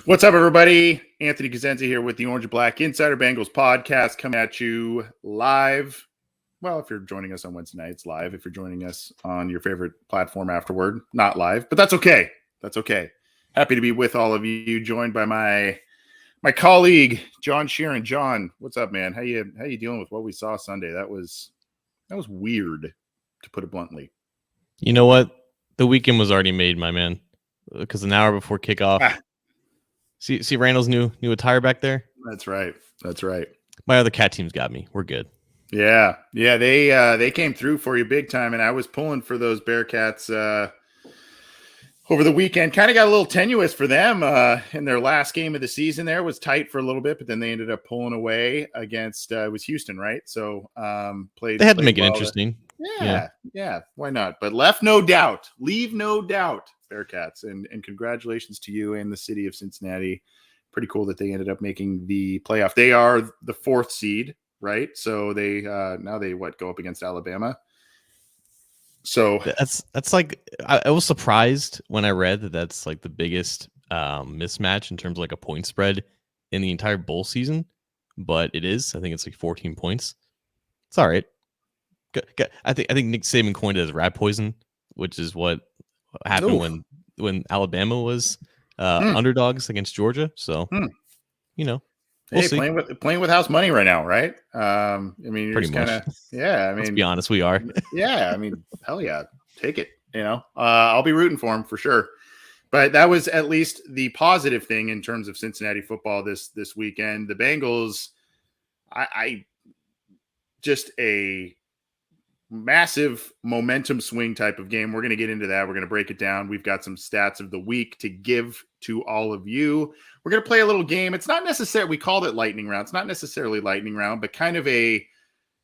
What's up, everybody? Anthony Cosenza here with the Orange and Black Insider Bengals podcast coming at you live. Well, if you're joining us on Wednesday night, it's live. If you're joining us on your favorite platform afterward, not live, but that's okay. That's okay. Happy to be with all of you, joined by my colleague, John Sheeran. John, what's up, man? How you dealing with what we saw Sunday? That was weird, to put it bluntly. You know what? The weekend was already made, my man. Because an hour before kickoff, see Randall's new attire back there. That's right. My other cat team's got me. We're good. Yeah. They came through for you big time, and I was pulling for those Bearcats over the weekend. Kind of got a little tenuous for them in their last game of the season. There was tight for a little bit, but then they ended up pulling away against it was Houston, right? So played. They had to make well. it interesting. Yeah. Why not? But leave no doubt, Bearcats, and congratulations to you and the city of Cincinnati. Pretty cool that they ended up making the playoff. They are the 4th seed, right? So they now they go up against Alabama. So that's like I was surprised when I read that that's like the biggest mismatch in terms of like a point spread in the entire bowl season, but it is. I think it's like 14 points. It's all right. I think Nick Saban coined it as rat poison, which is what happened when Alabama was underdogs against Georgia. So we'll see. Playing with house money right now, right? I mean, you're kind of I mean, let's be honest, we are. Yeah, I mean, hell yeah, take it. I'll be rooting for him for sure. But that was at least the positive thing in terms of Cincinnati football this weekend. The Bengals, I just a massive momentum swing type of game. We're going to get into that. We're going to break it down. We've got some stats of the week to give to all of you. We're going to play a little game. It's not necessarily, we called it lightning round. It's not necessarily lightning round, but kind of we're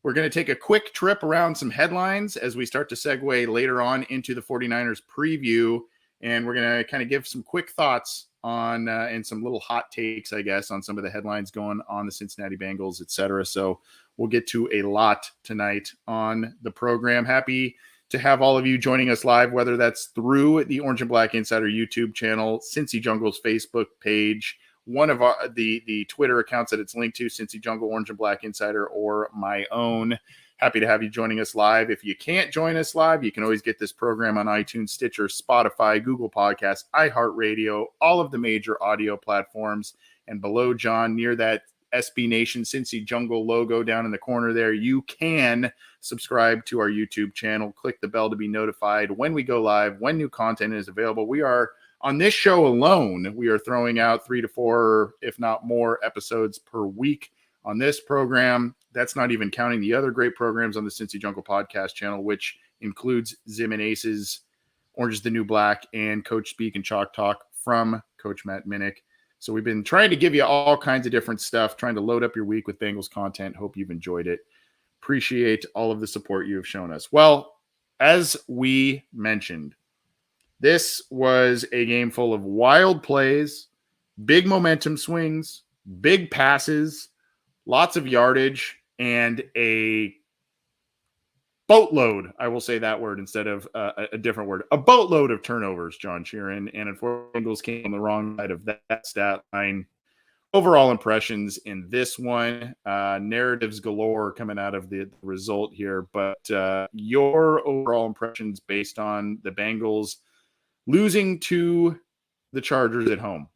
going to take a quick trip around some headlines as we start to segue later on into the 49ers preview. And we're going to kind of give some quick thoughts on, and some little hot takes, I guess, on some of the headlines going on the Cincinnati Bengals, et cetera. So we'll get to a lot tonight on the program. Happy to have all of you joining us live, whether that's through the Orange and Black Insider YouTube channel, Cincy Jungle's Facebook page, one of the Twitter accounts that it's linked to, Cincy Jungle, Orange and Black Insider, or my own. Happy to have you joining us live. If you can't join us live, you can always get this program on iTunes, Stitcher, Spotify, Google Podcasts, iHeartRadio, all of the major audio platforms. And below John, near that SB Nation Cincy Jungle logo down in the corner there, you can subscribe to our YouTube channel. Click the bell to be notified when we go live, when new content is available. We are, on this show alone, we are throwing out 3 to 4, if not more, episodes per week on this program. That's not even counting the other great programs on the Cincy Jungle podcast channel, which includes Zim and Aces, Orange is the New Black, and Coach Speak and Chalk Talk from Coach Matt Minnick. So we've been trying to give you all kinds of different stuff, trying to load up your week with Bengals content. Hope you've enjoyed it. Appreciate all of the support you have shown us. Well, as we mentioned, this was a game full of wild plays, big momentum swings, big passes, lots of yardage, and a boatload, I will say that word instead of a different word, a boatload of turnovers, John Sheeran. And unfortunately, Bengals came on the wrong side of that stat line. Overall impressions in this one, narratives galore coming out of the result here. But your overall impressions based on the Bengals losing to the Chargers at home?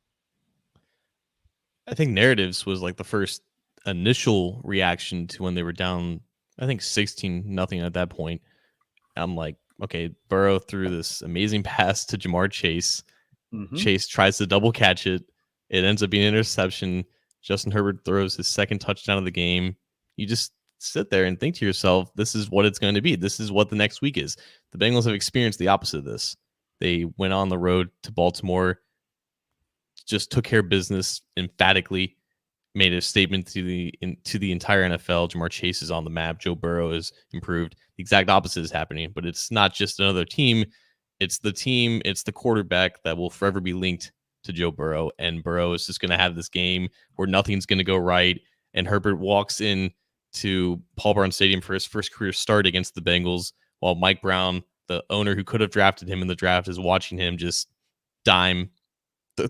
I think narratives was like the first initial reaction to when they were down, I think 16-0 at that point. I'm like, okay, Burrow threw this amazing pass to Jamar Chase. Mm-hmm. Chase tries to double catch it. It ends up being an interception. Justin Herbert throws his second touchdown of the game. You just sit there and think to yourself, this is what it's going to be. This is what the next week is. The Bengals have experienced the opposite of this. They went on the road to Baltimore, just took care of business emphatically, made a statement to the entire NFL. Jamar Chase is on the map. Joe Burrow is improved. The exact opposite is happening, but it's not just another team. It's the team. It's the quarterback that will forever be linked to Joe Burrow, and Burrow is just going to have this game where nothing's going to go right. And Herbert walks in to Paul Brown Stadium for his first career start against the Bengals, while Mike Brown, the owner who could have drafted him in the draft, is watching him just dime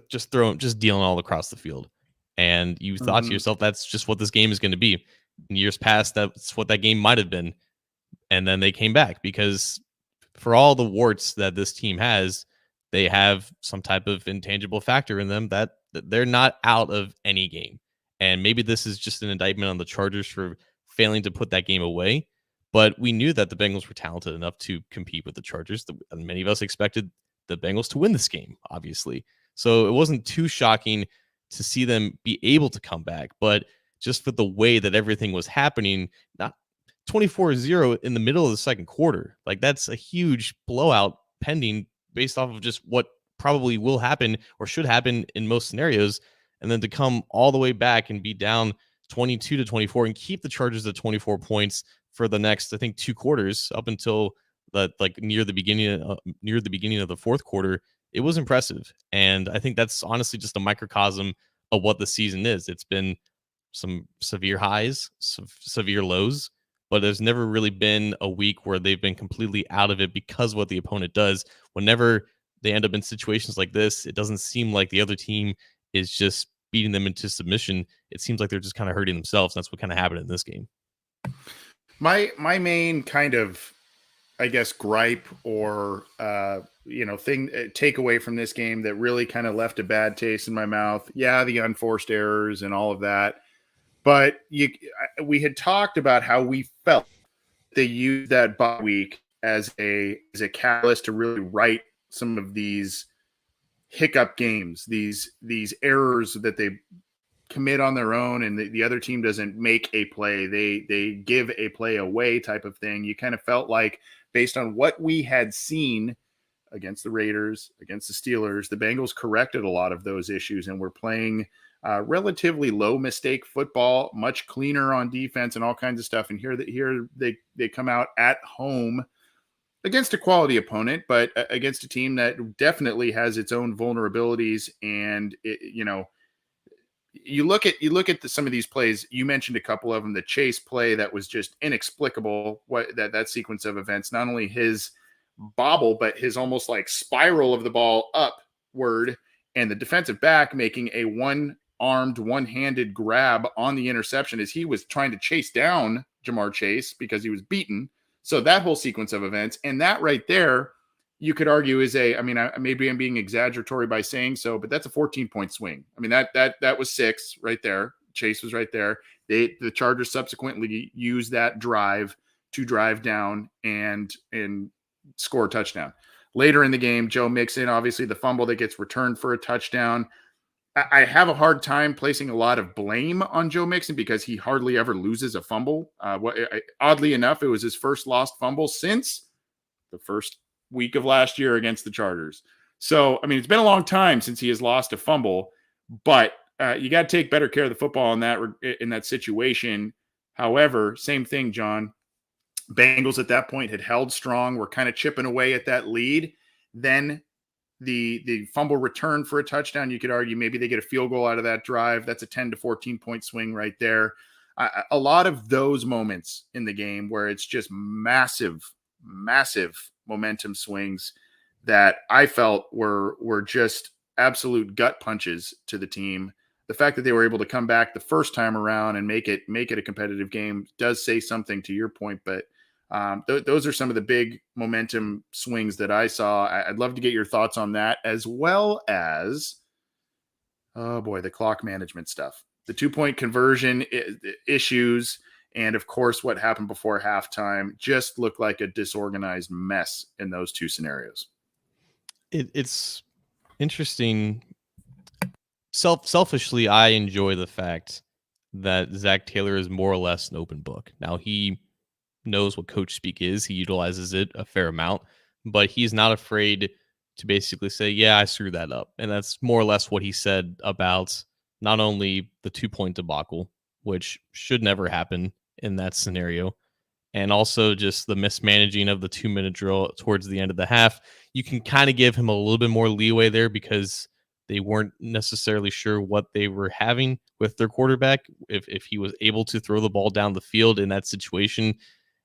just dealing all across the field. And you thought to yourself, that's just what this game is going to be. In years past, that's what that game might have been. And then they came back because for all the warts that this team has, they have some type of intangible factor in them that they're not out of any game. And maybe this is just an indictment on the Chargers for failing to put that game away. But we knew that the Bengals were talented enough to compete with the Chargers. Many of us expected the Bengals to win this game, obviously. So it wasn't too shocking to see them be able to come back. But just for the way that everything was happening, not 24-0 in the middle of the second quarter. Like, that's a huge blowout pending based off of just what probably will happen or should happen in most scenarios. And then to come all the way back and be down 22-24 and keep the Chargers at 24 points for the next, I think, 2 quarters up until near the beginning of the fourth quarter, it was impressive. And I think that's honestly just a microcosm of what the season is. It's been some severe highs, some severe lows, but there's never really been a week where they've been completely out of it because of what the opponent does. Whenever they end up in situations like this, it doesn't seem like the other team is just beating them into submission. It seems like they're just kind of hurting themselves. That's what kind of happened in this game. My main kind of, I guess, gripe or takeaway from this game that really kind of left a bad taste in my mouth. Yeah, the unforced errors and all of that. But we had talked about how we felt they used that bye week as a catalyst to really right some of these hiccup games, these errors that they commit on their own, and the other team doesn't make a play. They give a play away type of thing. You kind of felt like, based on what we had seen against the Raiders, against the Steelers, the Bengals corrected a lot of those issues and were playing relatively low mistake football, much cleaner on defense and all kinds of stuff. And here they come out at home against a quality opponent, but against a team that definitely has its own vulnerabilities. And you look at some of these plays. You mentioned a couple of them. The Chase play that was just inexplicable. That sequence of events, not only his bobble, but his almost like spiral of the ball upward, and the defensive back making a one-handed grab on the interception as he was trying to chase down Jamar Chase because he was beaten. So that whole sequence of events, and that right there, you could argue is maybe I'm being exaggeratory by saying so, but that's a 14-point swing. I mean, that was 6 right there. Chase was right there. The Chargers subsequently used that drive to drive down and score a touchdown. Later in the game, Joe Mixon, obviously the fumble that gets returned for a touchdown. I have a hard time placing a lot of blame on Joe Mixon because he hardly ever loses a fumble. Oddly enough, it was his first lost fumble since the first week of last year against the Chargers. So, I mean, it's been a long time since he has lost a fumble, but you got to take better care of the football in that situation. However, same thing, John. Bengals at that point had held strong. We're kind of chipping away at that lead. Then the fumble return for a touchdown. You could argue maybe they get a field goal out of that drive. That's a 10 to 14 point swing right there. A lot of those moments in the game where it's just massive momentum swings that I felt were just absolute gut punches to the team. The fact that they were able to come back the first time around and make it a competitive game does say something to your point, but those are some of the big momentum swings that I saw. I'd love to get your thoughts on that, as well as, the clock management stuff, the 2-point conversion issues, and of course, what happened before halftime just looked like a disorganized mess in those two scenarios. It's interesting. Selfishly, I enjoy the fact that Zach Taylor is more or less an open book. Now, he knows what coach speak is. He utilizes it a fair amount, but he's not afraid to basically say, yeah, I screwed that up. And that's more or less what he said about not only the 2-point debacle, which should never happen in that scenario, and also just the mismanaging of the 2-minute drill towards the end of the half. You can kind of give him a little bit more leeway there because they weren't necessarily sure what they were having with their quarterback. If he was able to throw the ball down the field in that situation,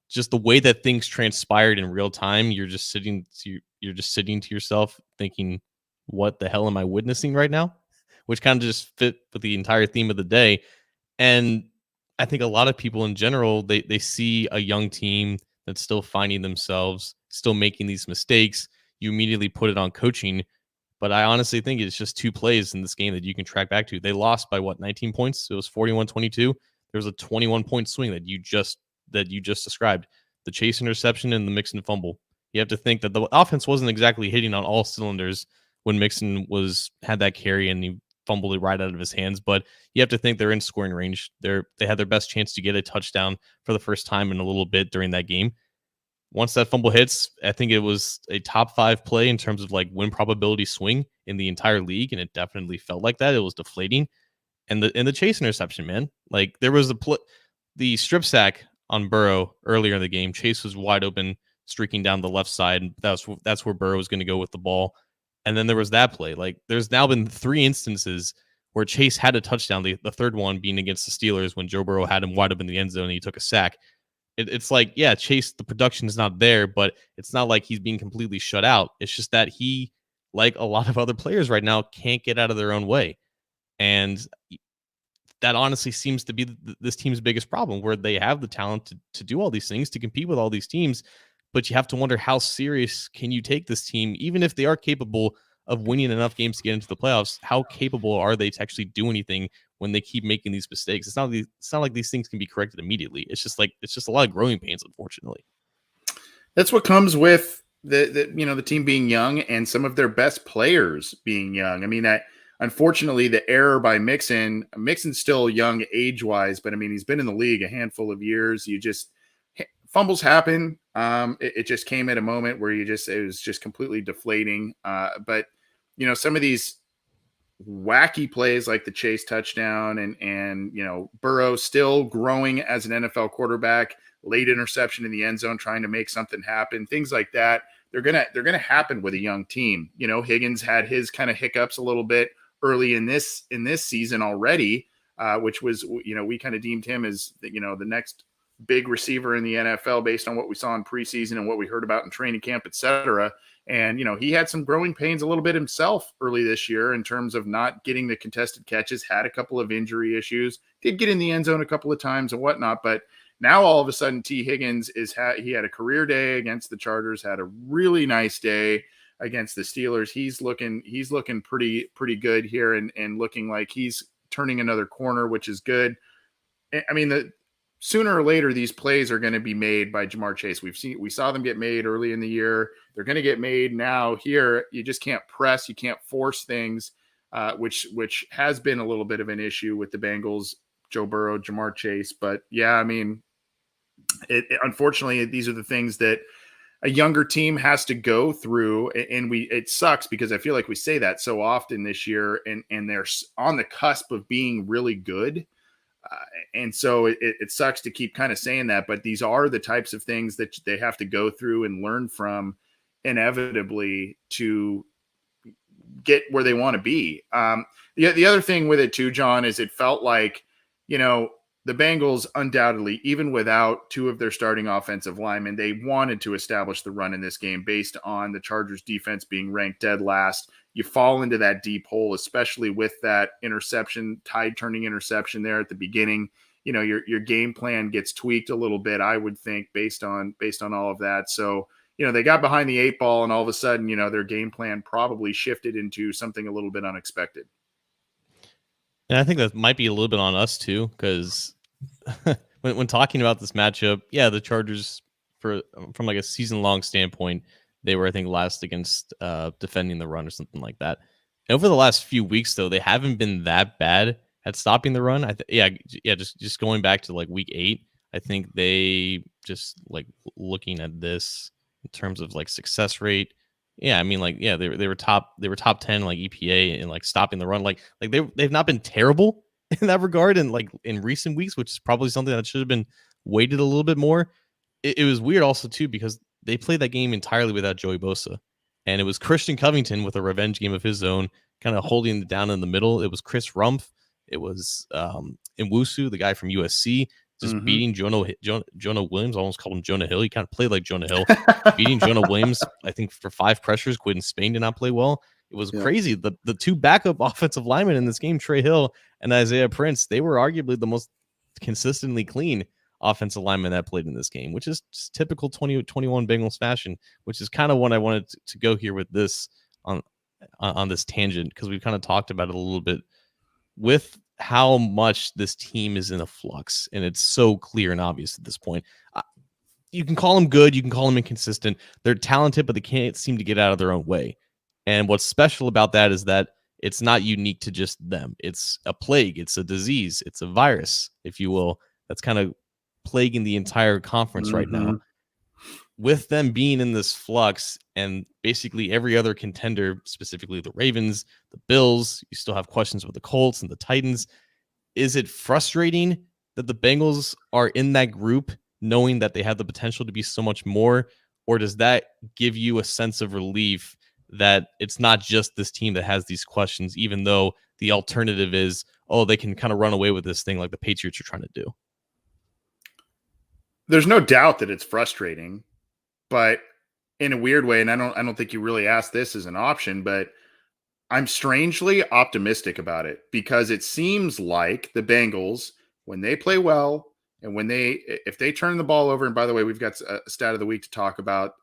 just the way that things transpired in real time, you're just sitting to yourself thinking, what the hell am I witnessing right now? Which kind of just fit with the entire theme of the day. And I think a lot of people in general, they see a young team that's still finding themselves, still making these mistakes. You immediately put it on coaching. But I honestly think it's just two plays in this game that you can track back to. They lost by 19 points. It was 41-22. There was a 21-point swing that you just described. The Chase interception and the Mixon fumble. You have to think that the offense wasn't exactly hitting on all cylinders when Mixon had that carry and he fumbled it right out of his hands. But you have to think they're in scoring range. They had their best chance to get a touchdown for the first time in a little bit during that game. Once that fumble hits, I think it was a top 5 play in terms of like win probability swing in the entire league, and it definitely felt like that. It was deflating. And the Chase interception, man, like there was the strip sack on Burrow earlier in the game. Chase was wide open, streaking down the left side. That's where Burrow was going to go with the ball. And then there was that play. Like there's now been 3 instances where Chase had a touchdown. The third one being against the Steelers when Joe Burrow had him wide open in the end zone and he took a sack. It's like, yeah, Chase, the production is not there, but it's not like he's being completely shut out. It's just that he, like a lot of other players right now, can't get out of their own way. And that honestly seems to be this team's biggest problem, where they have the talent to do all these things, to compete with all these teams. But you have to wonder, how serious can you take this team, even if they are capable of winning enough games to get into the playoffs? How capable are they to actually do anything when they keep making these mistakes? It's not like these things can be corrected immediately. It's just a lot of growing pains, unfortunately. That's what comes with the team being young and some of their best players being young. I mean, unfortunately, the error by Mixon's still young age-wise, but I mean, he's been in the league a handful of years. Fumbles happen. It just came at a moment where it was just completely deflating. But some of these wacky plays like the Chase touchdown and Burrow still growing as an NFL quarterback, late interception in the end zone, trying to make something happen, things like that. They're gonna happen with a young team. Higgins had his kind of hiccups a little bit early in this season already, which was, we kind of deemed him as the next big receiver in the NFL based on what we saw in preseason and what we heard about in training camp, et cetera. And, he had some growing pains a little bit himself early this year in terms of not getting the contested catches, had a couple of injury issues, did get in the end zone a couple of times and whatnot. But now all of a sudden, T. Higgins he had a career day against the Chargers, had a really nice day against the Steelers. He's looking pretty good here and looking like he's turning another corner, which is good. I mean, sooner or later, these plays are going to be made by Jamar Chase. We saw them get made early in the year. They're going to get made now here. You just can't press. You can't force things, which has been a little bit of an issue with the Bengals, Joe Burrow, Jamar Chase. But yeah, I mean, unfortunately, these are the things that a younger team has to go through. And it sucks because I feel like we say that so often this year, and they're on the cusp of being really good. And so it sucks to keep kind of saying that, but these are the types of things that they have to go through and learn from inevitably to get where they want to be. The other thing with it too, John, is it felt like, the Bengals undoubtedly, even without 2 of their starting offensive linemen, they wanted to establish the run in this game based on the Chargers defense being ranked dead last. You fall into that deep hole, especially with that interception, tide-turning interception there at the beginning. Your game plan gets tweaked a little bit, I would think, based on all of that. So, they got behind the 8 ball, and all of a sudden, their game plan probably shifted into something a little bit unexpected. And I think that might be a little bit on us too, because when talking about this matchup, yeah, the Chargers, from like a season-long standpoint, they were, I think, last against defending the run or something like that. And over the last few weeks, though, they haven't been that bad at stopping the run. Just going back to like week 8, I think they just like looking at this in terms of like success rate. Yeah, I mean, like, yeah, they were top 10 like EPA and like stopping the run. Like they've not been terrible in that regard, and like in recent weeks, which is probably something that should have been weighted a little bit more. It was weird also too, because they played that game entirely without Joey Bosa, and it was Christian Covington with a revenge game of his own, kind of holding it down in the middle. It was Chris Rumpf, it was Nwusu, the guy from USC, just beating Jonah Williams. I almost called him Jonah Hill. He kind of played like Jonah Hill, beating Jonah Williams, I think, for 5 pressures. Quentin Spain did not play well. It was crazy. The two backup offensive linemen in this game, Trey Hill and Isaiah Prince, they were arguably the most consistently clean offensive linemen that played in this game, which is just typical 2021 Bengals fashion, which is kind of what I wanted to go here with this on this tangent, because we've kind of talked about it a little bit with how much this team is in a flux, and it's so clear and obvious at this point. You can call them good, you can call them inconsistent. They're talented, but they can't seem to get out of their own way. And what's special about that is that it's not unique to just them. It's a plague, it's a disease, it's a virus, if you will, that's kind of plaguing the entire conference right now. With them being in this flux and basically every other contender, specifically the Ravens, the Bills, you still have questions with the Colts and the Titans. Is it frustrating that the Bengals are in that group, knowing that they have the potential to be so much more? Or does that give you a sense of relief that it's not just this team that has these questions, even though the alternative is, oh, they can kind of run away with this thing like the Patriots are trying to do? There's no doubt that it's frustrating, but in a weird way, and I don't think you really asked this as an option, but I'm strangely optimistic about it, because it seems like the Bengals, when they play well and if they turn the ball over, and by the way, we've got a stat of the week to talk about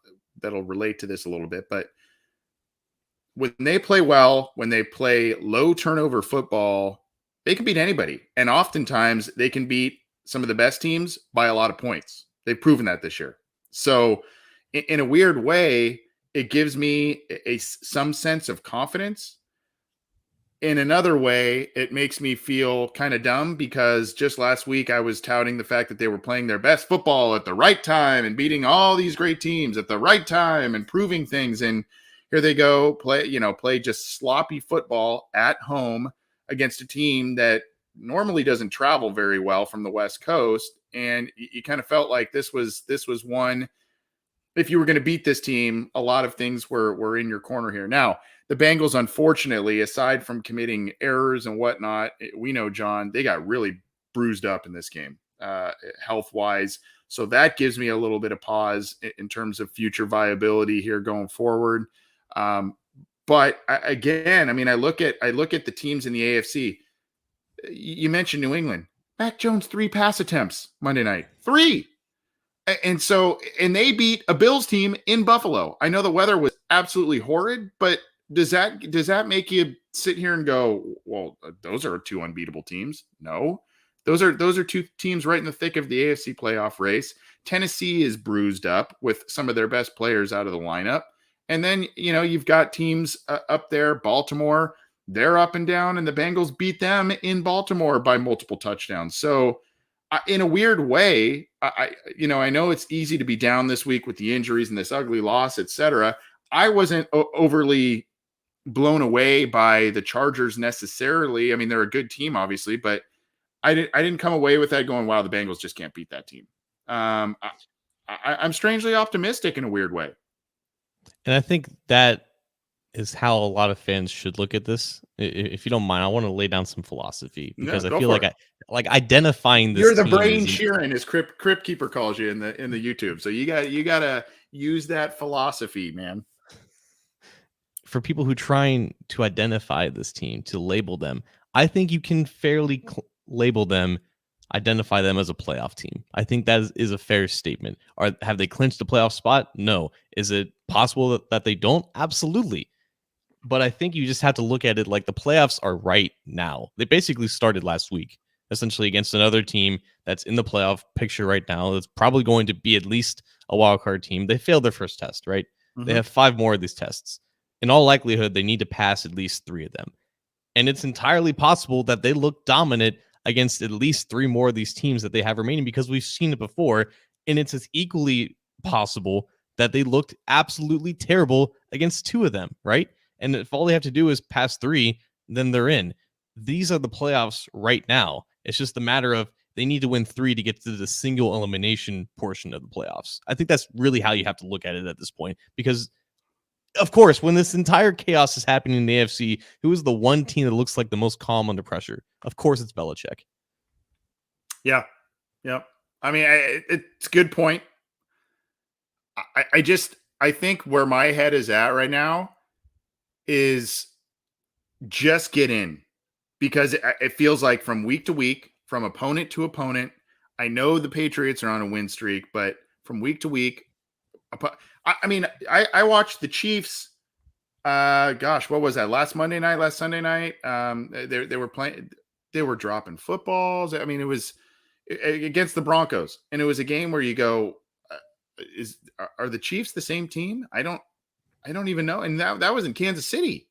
that'll relate to this a little bit, but when they play well, when they play low turnover football, they can beat anybody. And oftentimes they can beat some of the best teams by a lot of points. They've proven that this year. So in a weird way, it gives me some sense of confidence. In another way, it makes me feel kind of dumb, because just last week I was touting the fact that they were playing their best football at the right time and beating all these great teams at the right time and proving things. And here they go, play just sloppy football at home against a team that normally doesn't travel very well from the West Coast. And you kind of felt like this was one, if you were going to beat this team, a lot of things were in your corner here. Now, the Bengals, unfortunately, aside from committing errors and whatnot, we know, John, they got really bruised up in this game, health-wise. So that gives me a little bit of pause in terms of future viability here going forward. But again, I mean, I look at the teams in the AFC. You mentioned New England. Mac Jones, 3 pass attempts Monday night. 3. And they beat a Bills team in Buffalo. I know the weather was absolutely horrid, but does that make you sit here and go, well, those are 2 unbeatable teams? No. Those are 2 teams right in the thick of the AFC playoff race. Tennessee is bruised up with some of their best players out of the lineup. And then, you've got teams up there, Baltimore, they're up and down, and the Bengals beat them in Baltimore by multiple touchdowns. So in a weird way, I know it's easy to be down this week with the injuries and this ugly loss, etc. I wasn't overly blown away by the Chargers necessarily. I mean, they're a good team, obviously, but I didn't come away with that going, wow, the Bengals just can't beat that team. I'm strangely optimistic in a weird way. And I think that is how a lot of fans should look at this. If you don't mind, I want to lay down some philosophy, because I feel like identifying this. You're the brain Sheeran, as Crypt Keeper calls you in the YouTube. So you gotta use that philosophy, man. For people who trying to identify this team, to label them, I think you can fairly label them, identify them as a playoff team. I think that is a fair statement. Have they clinched a playoff spot? No. Is it possible that they don't? Absolutely. But I think you just have to look at it like the playoffs are right now. They basically started last week, essentially, against another team that's in the playoff picture right now. That's probably going to be at least a wild card team. They failed their first test, right? Mm-hmm. They have 5 more of these tests. In all likelihood, they need to pass at least 3 of them. And it's entirely possible that they look dominant against at least 3 more of these teams that they have remaining, because we've seen it before. And it's as equally possible that they looked absolutely terrible against 2 of them, right? And if all they have to do is pass 3, then they're in. These are the playoffs right now. It's just a matter of they need to win 3 to get to the single elimination portion of the playoffs. I think that's really how you have to look at it at this point, because of course, when this entire chaos is happening in the AFC, who is the one team that looks like the most calm under pressure? Of course, it's Belichick. Yeah. I mean, it's a good point. I think where my head is at right now, is just get in, because it feels like from week to week, from opponent to opponent. I know the Patriots are on a win streak, but from week to week, I mean, I watched the Chiefs. Gosh, what was that? Last Sunday night. They were playing. They were dropping footballs. I mean, it was against the Broncos, and it was a game where you go, are the Chiefs the same team? I don't even know. And that was in Kansas City.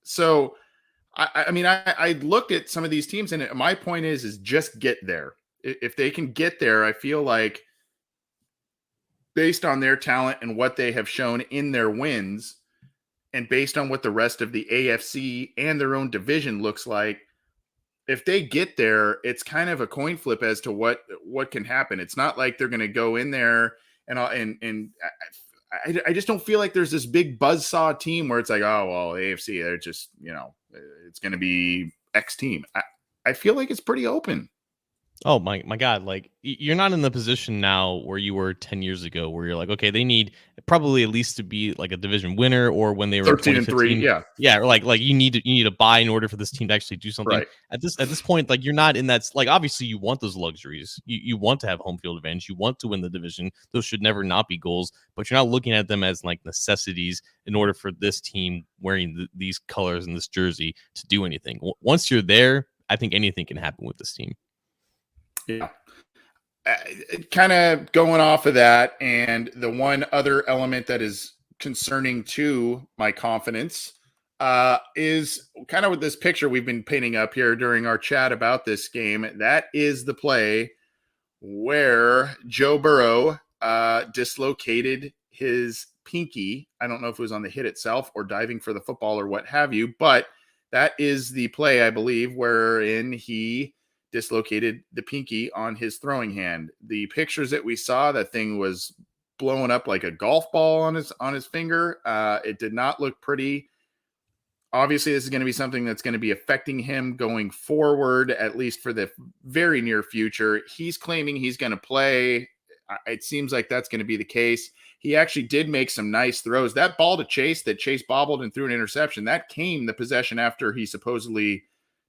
So I mean, I looked at some of these teams, and my point is just get there. If they can get there, I feel like based on their talent and what they have shown in their wins, and based on what the rest of the AFC and their own division looks like, if they get there, it's kind of a coin flip as to what can happen. It's not like they're going to go in there and I just don't feel like there's this big buzzsaw team where it's like, oh, well, AFC, they're just, it's going to be X team. I feel like it's pretty open. Oh my God. Like, you're not in the position now where you were 10 years ago, where you're like, okay, they need probably at least to be like a division winner, or when they were 13 and 3. Yeah. Yeah. Or like you need to buy in order for this team to actually do something. Right. At this point, like, you're not in that, like, obviously you want those luxuries. You want to have home field advantage. You want to win the division. Those should never not be goals, but you're not looking at them as like necessities in order for this team wearing these colors and this jersey to do anything. Once you're there, I think anything can happen with this team. Yeah. Kind of going off of that, and the one other element that is concerning to my confidence is kind of with this picture we've been painting up here during our chat about this game. That is the play where Joe Burrow dislocated his pinky. I don't know if it was on the hit itself or diving for the football or what have you, but that is the play, I believe, wherein he dislocated the pinky on his throwing hand. The pictures that we saw, that thing was blowing up like a golf ball on his finger. It did not look pretty. Obviously, this is going to be something that's going to be affecting him going forward, at least for the very near future. He's claiming he's going to play. It seems like that's going to be the case. He actually did make some nice throws. That ball to Chase that Chase bobbled and threw an interception, that came the possession after he supposedly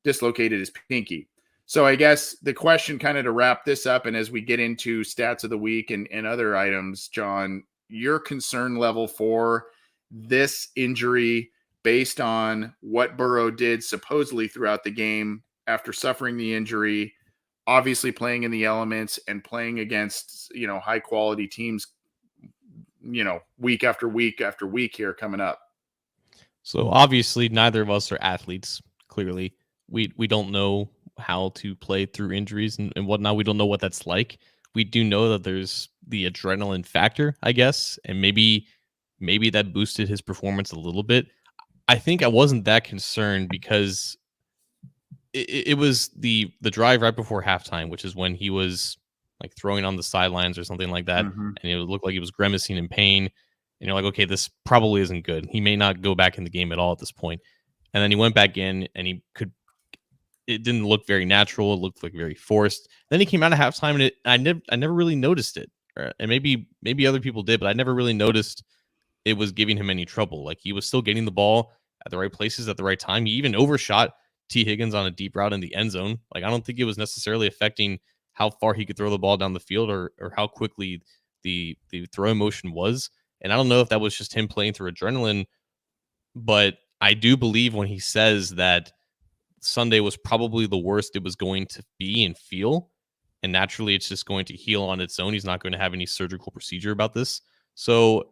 dislocated his pinky. So I guess the question, kind of to wrap this up, and as we get into stats of the week and other items, John, your concern level for this injury based on what Burrow did supposedly throughout the game after suffering the injury, obviously playing in the elements and playing against, high quality teams, week after week after week here coming up. So obviously neither of us are athletes. Clearly we don't know how to play through injuries and whatnot. We don't know what that's like. We do know that there's the adrenaline factor, I guess, and maybe that boosted his performance a little bit. I think I wasn't that concerned because it was the drive right before halftime, which is when he was like throwing on the sidelines or something like that, and it looked like he was grimacing in pain. And you're like, okay, this probably isn't good. He may not go back in the game at all at this point. And then he went back in, and it didn't look very natural. It looked like very forced. Then he came out of halftime, and I never really noticed it. And maybe other people did, but I never really noticed it was giving him any trouble. Like, he was still getting the ball at the right places at the right time. He even overshot T. Higgins on a deep route in the end zone. Like, I don't think it was necessarily affecting how far he could throw the ball down the field or how quickly the throw motion was. And I don't know if that was just him playing through adrenaline, but I do believe when he says that Sunday was probably the worst it was going to be and feel, and naturally it's just going to heal on its own. He's not going to have any surgical procedure about this. So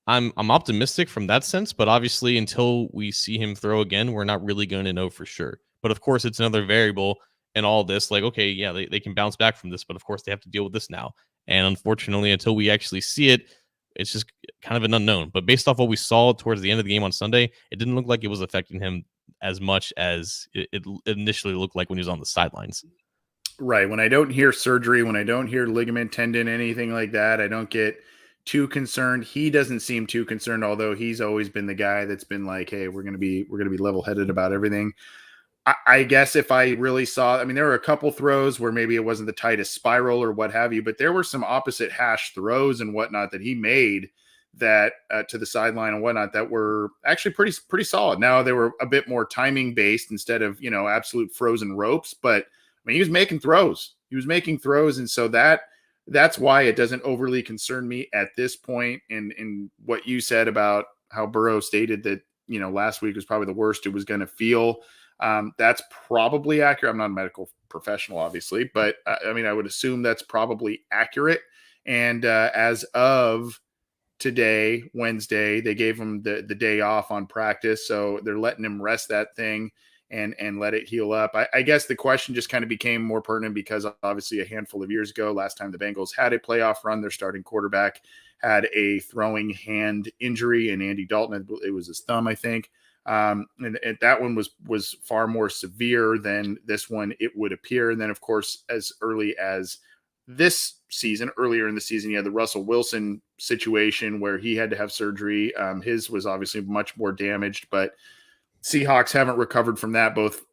I'm optimistic from that sense, but obviously until we see him throw again, we're not really going to know for sure. But of course, it's another variable in all this. Like, okay, yeah, they can bounce back from this, but of course they have to deal with this now. And unfortunately, until we actually see it, it's just kind of an unknown. But based off what we saw towards the end of the game on Sunday, it didn't look like it was affecting him as much as it initially looked like when he was on the sidelines. Right. When I don't hear surgery, when I don't hear ligament, tendon, anything like that, I don't get too concerned. He doesn't seem too concerned, although he's always been the guy that's been like, hey, we're going to be level-headed about everything. I guess if I really saw, I mean, there were a couple throws where maybe it wasn't the tightest spiral or what have you, but there were some opposite hash throws and whatnot that he made that to the sideline and whatnot that were actually pretty solid. Now they were a bit more timing based instead of, absolute frozen ropes, but I mean, he was making throws. And so that's why it doesn't overly concern me at this point. And what you said about how Burrow stated that, last week was probably the worst it was going to feel. That's probably accurate. I'm not a medical professional, obviously, but I mean, I would assume that's probably accurate. And as of today, Wednesday, they gave him the day off on practice. So they're letting him rest that thing and let it heal up. I guess the question just kind of became more pertinent because obviously a handful of years ago, last time the Bengals had a playoff run, their starting quarterback had a throwing hand injury, and Andy Dalton, it was his thumb, I think. And that one was far more severe than this one, it would appear. And then, of course, as early as this season, earlier in the season, you had the Russell Wilson situation where he had to have surgery. His was obviously much more damaged, but Seahawks haven't recovered from that both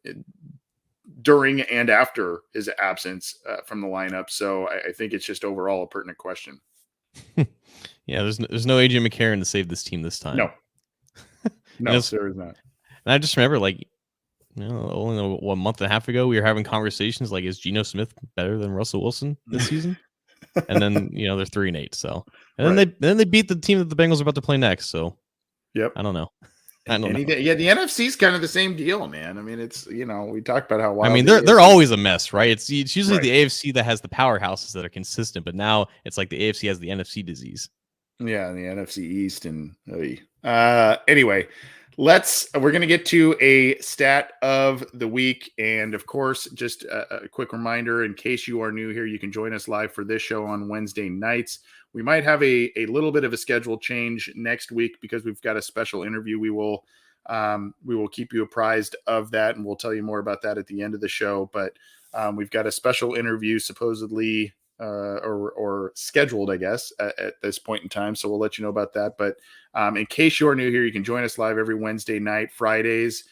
during and after his absence from the lineup. So I think it's just overall a pertinent question. Yeah, there's no AJ McCarron to save this team this time. No, there is not. And I just remember, only 1 month and a half ago, we were having conversations like, is Geno Smith better than Russell Wilson this season? And then they're 3-8. So, and then they beat the team that the Bengals are about to play next. So, yep, I don't know. Yeah, the NFC is kind of the same deal, man. I mean, it's we talked about how wild. I mean, they're always a mess, right? It's usually the AFC that has the powerhouses that are consistent, but now it's like the AFC has the NFC disease. Yeah, the NFC East and anyway, we're going to get to a stat of the week. And of course, just a quick reminder, in case you are new here, you can join us live for this show on Wednesday nights. We might have a little bit of a schedule change next week because we've got a special interview. We will keep you apprised of that, and we'll tell you more about that at the end of the show. But we've got a special interview supposedly or scheduled, I guess, at this point in time. So we'll let you know about that. But in case you're new here, you can join us live every Wednesday night, Fridays,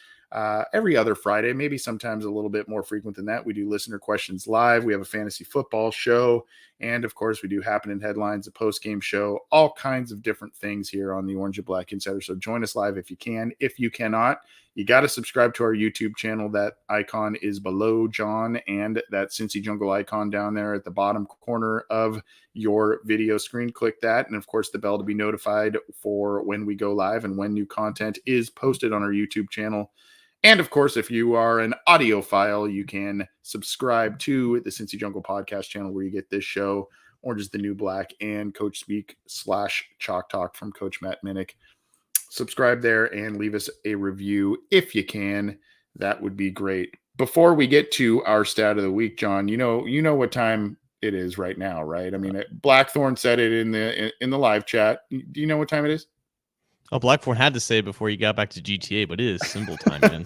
every other Friday, maybe sometimes a little bit more frequent than that. We do listener questions live. We have a fantasy football show. And of course, we do Happening Headlines, a post-game show, all kinds of different things here on the Orange and Black Insider. So join us live if you can. If you cannot, you got to subscribe to our YouTube channel. That icon is below John, and that Cincy Jungle icon down there at the bottom corner of your video screen. Click that. And of course, the bell to be notified for when we go live and when new content is posted on our YouTube channel. And of course, if you are an audiophile, you can subscribe to the Cincy Jungle podcast channel where you get this show, Orange is the New Black, and Coach Speak / Chalk Talk from Coach Matt Minnick. Subscribe there and leave us a review if you can. That would be great. Before we get to our stat of the week, John, you know what time it is right now, right? I mean, Blackthorn said it in the live chat. Do you know what time it is? Oh, Blackthorn had to say it before you got back to GTA, but it is symbol time, man.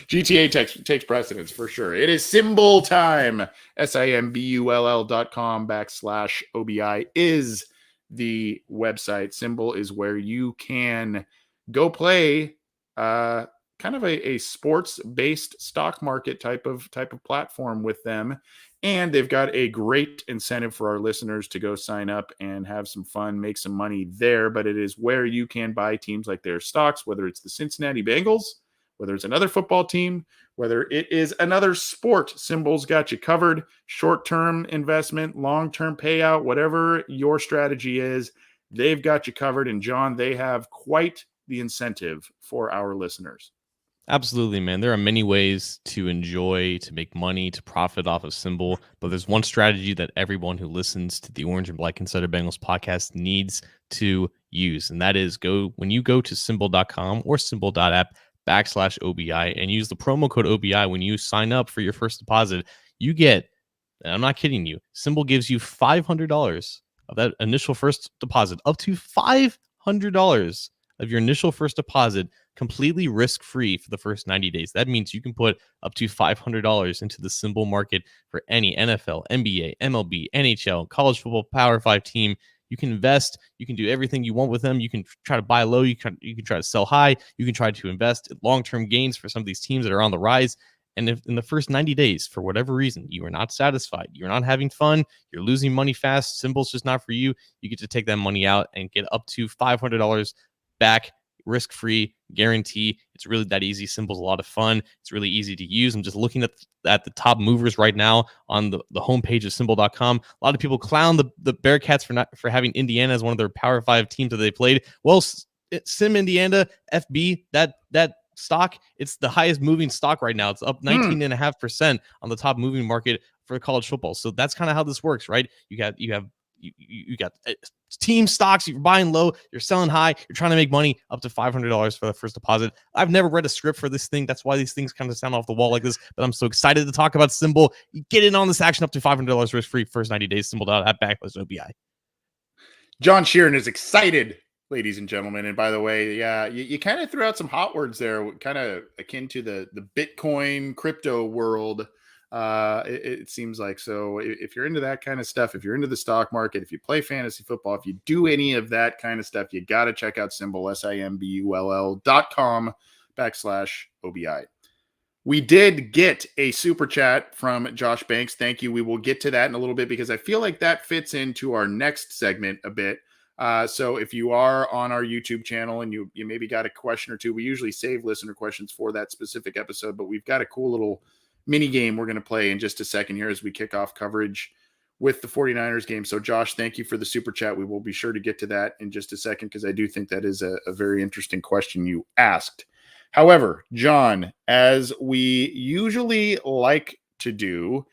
GTA takes precedence for sure. It is symbol time. SIMBULL.com/OBI is the website. Symbol is where you can go play kind of a sports-based stock market type of platform with them. And they've got a great incentive for our listeners to go sign up and have some fun, make some money there. But it is where you can buy teams like their stocks, whether it's the Cincinnati Bengals, whether it's another football team, whether it is another sport. Symbol's got you covered. Short-term investment, long-term payout, whatever your strategy is, they've got you covered. And John, they have quite the incentive for our listeners. Absolutely, man. There are many ways to enjoy, to make money, to profit off of Symbol, but there's one strategy that everyone who listens to the Orange and Black Insider Bengals podcast needs to use, and that is when you go to symbol.com or symbol.app/OBI and use the promo code OBI when you sign up for your first deposit, you get, and I'm not kidding you, Symbol gives you $500 of that initial first deposit, up to $500 of your initial first deposit, completely risk-free for the first 90 days. That means you can put up to $500 into the Symbol market for any NFL, NBA, MLB, NHL, college football, Power 5 team. You can invest. You can do everything you want with them. You can try to buy low. You can try to sell high. You can try to invest in long-term gains for some of these teams that are on the rise. And if in the first 90 days, for whatever reason, you are not satisfied, you're not having fun, you're losing money fast, Symbol's just not for you, you get to take that money out and get up to $500 back, risk-free, guarantee. It's really that easy. Symbol's a lot of fun. It's really easy to use. I'm just looking at the top movers right now on the homepage of Symbol.com. A lot of people clown the Bearcats for having Indiana as one of their Power 5 teams that they played. Well, Sim Indiana FB, that stock, it's the highest moving stock right now. It's up 19.5% on the top moving market for college football. So that's kind of how this works, right? You got team stocks. You're buying low, you're selling high, you're trying to make money up to $500 for the first deposit. I've never read a script for this thing. That's why these things kind of sound off the wall like this, but I'm so excited to talk about Symbol. Get in on this action up to $500 risk free first 90 days. Symbol.app/OBI. John Sheeran is excited, ladies and gentlemen. And by the way, yeah, you kind of threw out some hot words there, kind of akin to the Bitcoin crypto world. It seems like. So if you're into that kind of stuff, if you're into the stock market, if you play fantasy football, if you do any of that kind of stuff, you got to check out Symbol, SIMBULL.com/OBI. We did get a super chat from Josh Banks. Thank you. We will get to that in a little bit because I feel like that fits into our next segment a bit. So if you are on our YouTube channel and you maybe got a question or two, we usually save listener questions for that specific episode, but we've got a cool little mini game we're going to play in just a second here as we kick off coverage with the 49ers game. So Josh, thank you for the super chat. We will be sure to get to that in just a second because I do think that is a very interesting question you asked. However, John, as we usually like to do,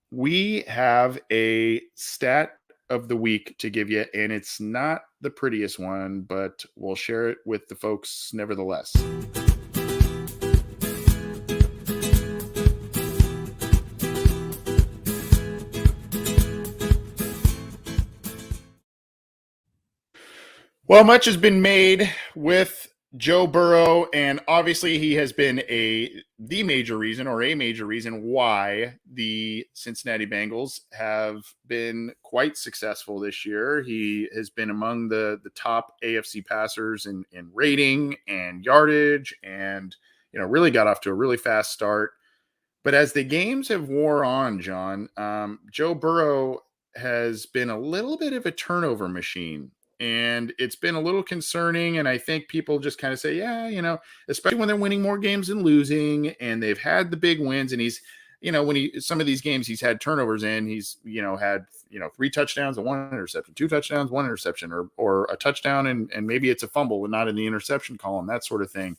we have a stat of the week to give you, and it's not the prettiest one, but we'll share it with the folks nevertheless. Well, much has been made with Joe Burrow, and obviously he has been the major reason why the Cincinnati Bengals have been quite successful this year. He has been among the top AFC passers in rating and yardage, and really got off to a really fast start. But as the games have wore on, John, Joe Burrow has been a little bit of a turnover machine. And it's been a little concerning. And I think people just kind of say, yeah, especially when they're winning more games than losing and they've had the big wins. And he's, some of these games he's had turnovers in, he's, had, 3 touchdowns and 1 interception, 2 touchdowns, 1 interception, or a touchdown. And maybe it's a fumble and not in the interception column, that sort of thing.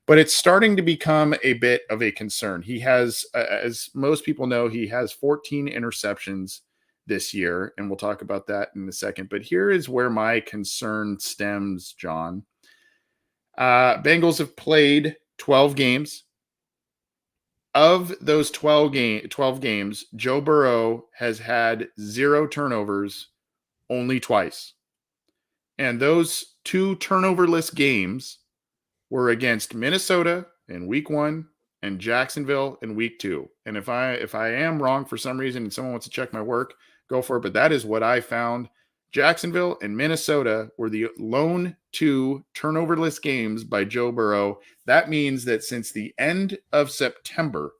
But it's starting to become a bit of a concern. He has, as most people know, he has 14 interceptions this year, and we'll talk about that in a second. But here is where my concern stems, John. Bengals have played 12 games. Of those 12 games, Joe Burrow has had 0 turnovers only twice. And those 2 turnoverless games were against Minnesota in week 1 and Jacksonville in week 2. And if I am wrong for some reason and someone wants to check my work, go for it. But that is what I found. Jacksonville and Minnesota were the lone 2 turnoverless games by Joe Burrow. That means that since the end of September,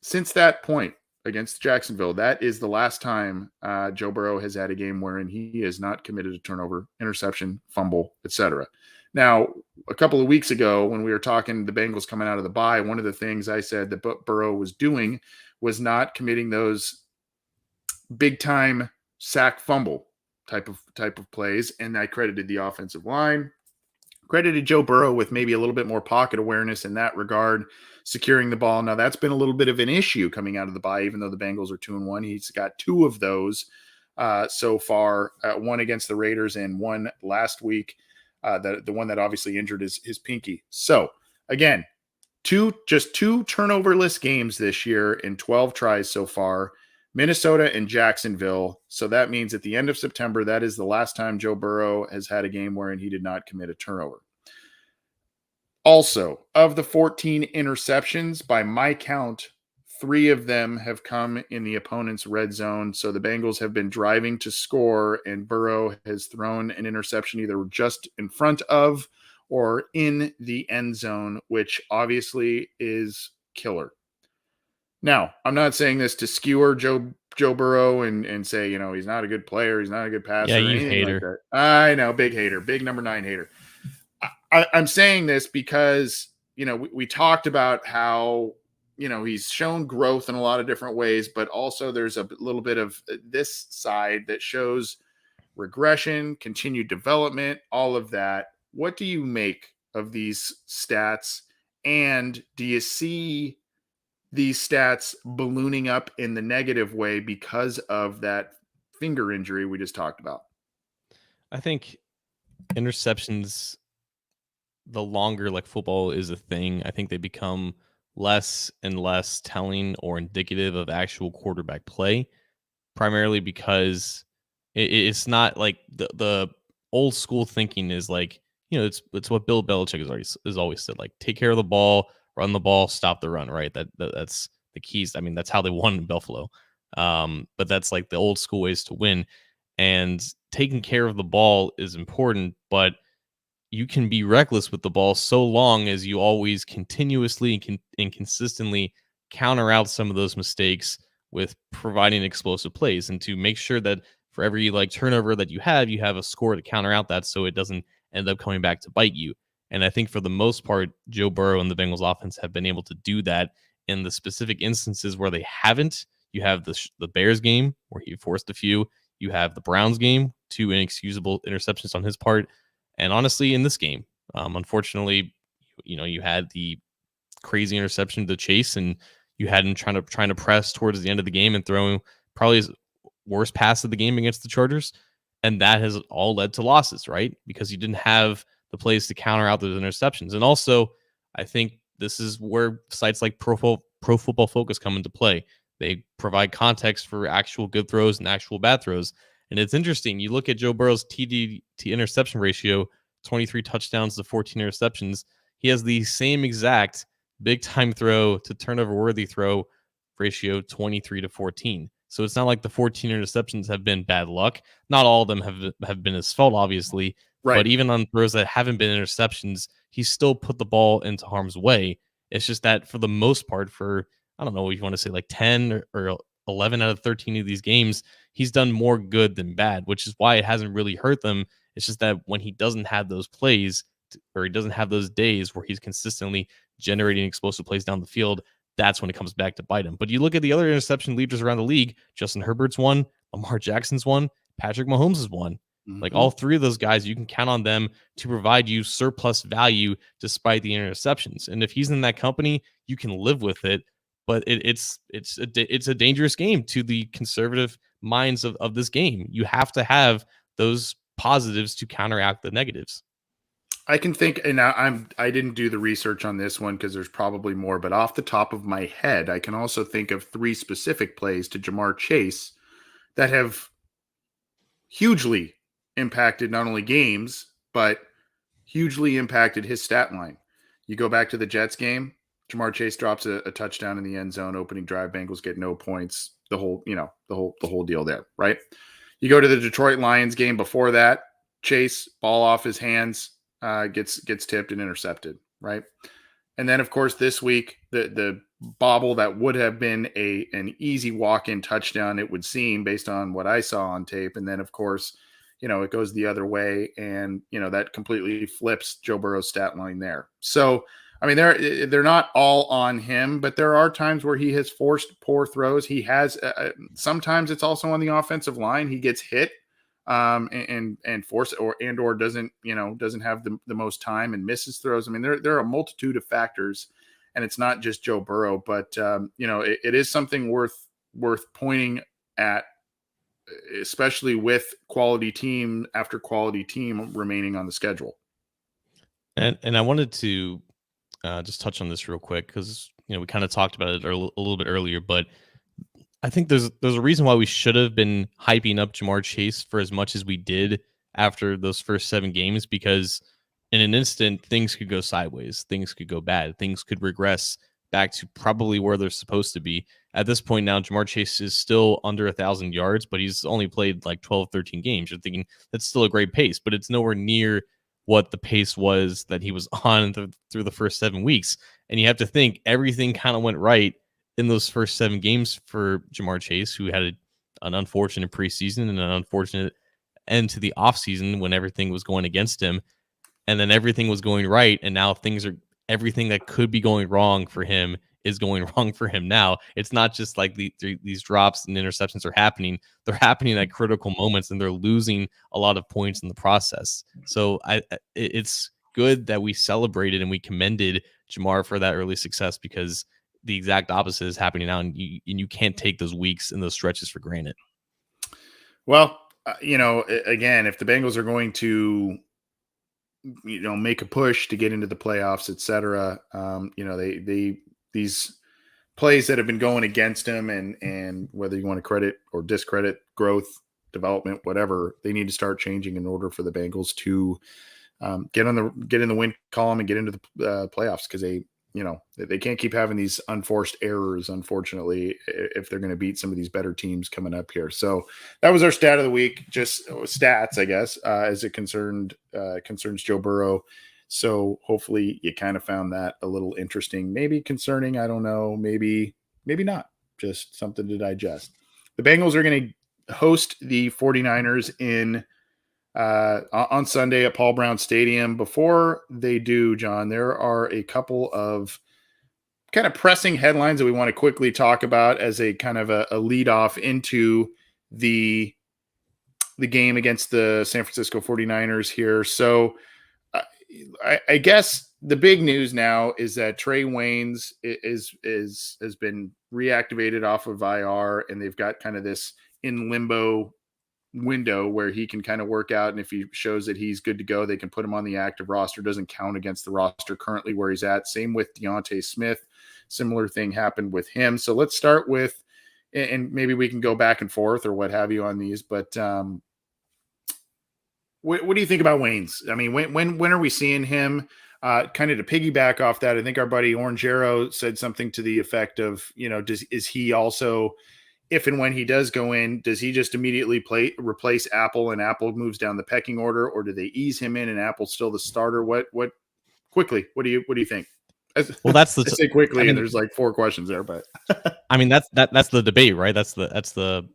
since that point against Jacksonville, that is the last time Joe Burrow has had a game wherein he has not committed a turnover, interception, fumble, etc. Now, a couple of weeks ago when we were talking the Bengals coming out of the bye, one of the things I said that Burrow was doing was not committing those big time sack fumble type of plays, and I credited the offensive line, credited Joe Burrow with maybe a little bit more pocket awareness in that regard, securing the ball. Now that's been a little bit of an issue coming out of the bye, even though the Bengals are 2-1. He's got 2 of those so far, 1 against the Raiders and 1 last week. The one that obviously injured his pinky. So again, just 2 turnoverless games this year in 12 tries so far. Minnesota and Jacksonville. So that means at the end of September, that is the last time Joe Burrow has had a game wherein he did not commit a turnover. Also, of the 14 interceptions, by my count, 3 of them have come in the opponent's red zone. So the Bengals have been driving to score, and Burrow has thrown an interception either just in front of or in the end zone, which obviously is killer. Now, I'm not saying this to skewer Joe Burrow and say, he's not a good player, he's not a good Yeah, passer, or you anything like hater. that. I know, big hater, big number 9 hater. I'm saying this because, we talked about how, he's shown growth in a lot of different ways, but also there's a little bit of this side that shows regression, continued development, all of that. What do you make of these stats? And do you see these stats ballooning up in the negative way because of that finger injury we just talked about? I think interceptions, the longer like football is a thing, I think they become less and less telling or indicative of actual quarterback play, primarily because it's not like the old school thinking is like, it's what Bill Belichick has always said, like take care of the ball, run the ball, stop the run, right? That's the keys. I mean, that's how they won in Buffalo. But that's like the old school ways to win. And taking care of the ball is important, but you can be reckless with the ball so long as you always continuously and consistently counter out some of those mistakes with providing explosive plays, and to make sure that for every like turnover that you have a score to counter out that, so it doesn't end up coming back to bite you. And I think for the most part, Joe Burrow and the Bengals offense have been able to do that. In the specific instances where they haven't, you have the Bears game where he forced a few. You have the Browns game, 2 inexcusable interceptions on his part. And honestly, in this game, unfortunately, you had the crazy interception to Chase, and you had him trying to press towards the end of the game and throwing probably his worst pass of the game against the Chargers, and that has all led to losses, right? Because you didn't have the plays to counter out those interceptions. And also, I think this is where sites like Pro Football Focus come into play. They provide context for actual good throws and actual bad throws. And it's interesting. You look at Joe Burrow's TD to interception ratio, 23 touchdowns to 14 interceptions. He has the same exact big time throw to turnover worthy throw ratio, 23 to 14. So it's not like the 14 interceptions have been bad luck. Not all of them have been his fault, obviously. Right. But even on throws that haven't been interceptions, he still put the ball into harm's way. It's just that for the most part, for, I don't know what you want to say, like 10 or 11 out of 13 of these games, he's done more good than bad, which is why it hasn't really hurt them. It's just that when he doesn't have those plays, or he doesn't have those days where he's consistently generating explosive plays down the field, that's when it comes back to bite him. But you look at the other interception leaders around the league, Justin Herbert's one, Lamar Jackson's one, Patrick Mahomes is one. Like all 3 of those guys, you can count on them to provide you surplus value despite the interceptions. And if he's in that company, you can live with it. But it's a dangerous game to the conservative minds of this game. You have to have those positives to counteract the negatives. I can think, and I didn't do the research on this one because there's probably more, but off the top of my head, I can also think of 3 specific plays to Jamar Chase that have hugely impacted not only games, but hugely impacted his stat line. You go back to the Jets game, Jamar Chase drops a touchdown in the end zone, opening drive, Bengals get no points, the whole deal there, right? You go to the Detroit Lions game before that, Chase, ball off his hands, gets tipped and intercepted, right? And then, of course, this week, the bobble that would have been an easy walk-in touchdown, it would seem, based on what I saw on tape. And then, of course, it goes the other way, and that completely flips Joe Burrow's stat line there. So, I mean, they're not all on him, but there are times where he has forced poor throws. He has sometimes it's also on the offensive line. He gets hit and force or doesn't have the most time and misses throws. I mean, there are a multitude of factors, and it's not just Joe Burrow, but it is something worth pointing at, especially with quality team after quality team remaining on the schedule. And I wanted to just touch on this real quick because we kind of talked about it a little bit earlier, but I think there's a reason why we should have been hyping up Jamar Chase for as much as we did after those first 7 games, because in an instant things could go sideways, things could go bad, things could regress back to probably where they're supposed to be. At this point now, Jamar Chase is still under 1,000 yards, but he's only played like 12, 13 games. You're thinking that's still a great pace, but it's nowhere near what the pace was that he was on through the first 7 weeks. And you have to think everything kind of went right in those first 7 games for Jamar Chase, who had an unfortunate preseason and an unfortunate end to the offseason when everything was going against him. And then everything was going right. And now everything that could be going wrong for him is going wrong for him now. It's not just like these drops and interceptions are happening. They're happening at critical moments, and they're losing a lot of points in the process. So it's good that we celebrated and we commended Jamar for that early success, because the exact opposite is happening now, and you can't take those weeks and those stretches for granted. Well, again, if the Bengals are going to, make a push to get into the playoffs, et cetera, these plays that have been going against him, and whether you want to credit or discredit growth, development, whatever, they need to start changing in order for the Bengals to get in the win column and get into the playoffs, because they can't keep having these unforced errors, unfortunately, if they're going to beat some of these better teams coming up here. So that was our stat of the week, just stats, I guess, as it concerns Joe Burrow. So hopefully you kind of found that a little interesting, maybe concerning. I don't know. Maybe not, just something to digest. The Bengals are going to host the 49ers on Sunday at Paul Brown Stadium. Before they do, John, there are a couple of kind of pressing headlines that we want to quickly talk about as a kind of a lead off into the game against the San Francisco 49ers here. So I guess the big news now is that Trey Waynes has been reactivated off of IR, and they've got kind of this in limbo window where he can kind of work out, and if he shows that he's good to go, they can put him on the active roster. Doesn't count against the roster currently where he's at. Same with Deontay Smith. Similar thing happened with him. So let's start with, and maybe we can go back and forth or what have you on these, but what do you think about Waynes? I mean, when are we seeing him? Kind of to piggyback off that, I think our buddy Orangero said something to the effect of, is he also, if and when he does go in, does he just immediately replace Apple and Apple moves down the pecking order, or do they ease him in and Apple's still the starter? What quickly? What do you think? Well, that's the I say quickly, and there's like 4 questions there, but I mean that's the debate, right? That's the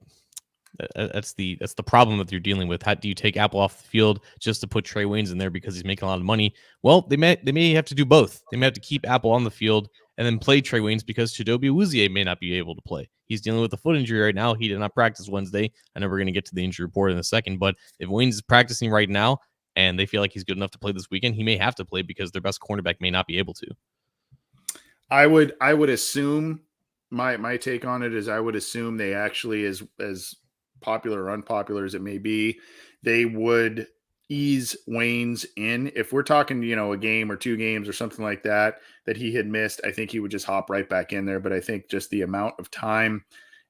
problem that you're dealing with. How do you take Apple off the field just to put Trey Waynes in there because he's making a lot of money? Well, they may have to do both. They may have to keep Apple on the field and then play Trey Waynes because Chidobe Awuzie may not be able to play. He's dealing with a foot injury right now. He did not practice Wednesday. I know we're going to get to the injury report in a second, but if Waynes is practicing right now and they feel like he's good enough to play this weekend, he may have to play because their best cornerback may not be able to. I would assume, my take on it is, I would assume they actually, as popular or unpopular as it may be, they would ease Waynes in. If we're talking, a game or 2 games or something like that he had missed, I think he would just hop right back in there. But I think just the amount of time,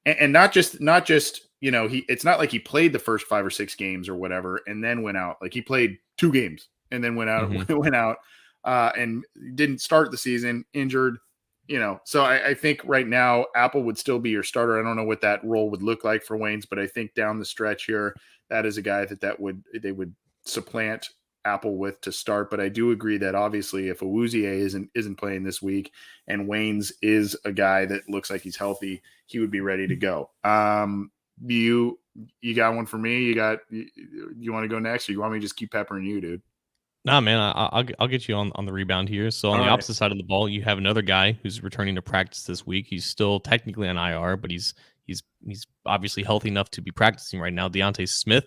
and not just it's not like he played the first 5 or 6 games or whatever and then went out. Like he played 2 games and then went out, and didn't start the season, injured. So I think right now Apple would still be your starter. I don't know what that role would look like for Waynes, but I think down the stretch here, that is a guy they would supplant Apple with to start. But I do agree that obviously if Awuzie isn't playing this week and Waynes is a guy that looks like he's healthy, he would be ready to go. You got one for me? You want to go next, or you want me to just keep peppering you, dude? Nah, man, I'll get you on the rebound here. So on the opposite side of the ball, you have another guy who's returning to practice this week. He's still technically on IR, but he's obviously healthy enough to be practicing right now. Deontay Smith.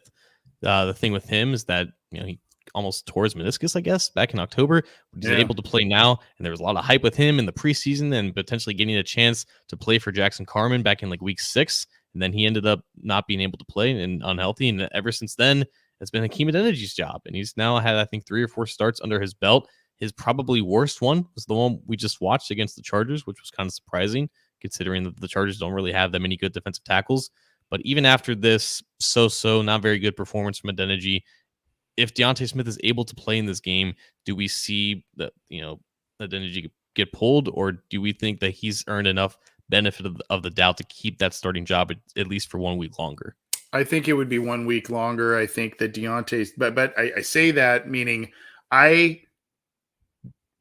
The thing with him is that he almost tore his meniscus, I guess, back in October. But he's able to play now, and there was a lot of hype with him in the preseason and potentially getting a chance to play for Jackson Carman back in like week 6. And then he ended up not being able to play and unhealthy. And ever since then, it's been Hakeem Adeniji job. And he's now had, I think, 3 or 4 starts under his belt. His probably worst one was the one we just watched against the Chargers, which was kind of surprising considering that the Chargers don't really have that many good defensive tackles. But even after this so not very good performance from Adeniji, if Deontay Smith is able to play in this game, do we see that, Adeniji get pulled, or do we think that he's earned enough benefit of the doubt to keep that starting job at least for 1 week longer? I think it would be 1 week longer. I think that Deontay's, but I say that meaning I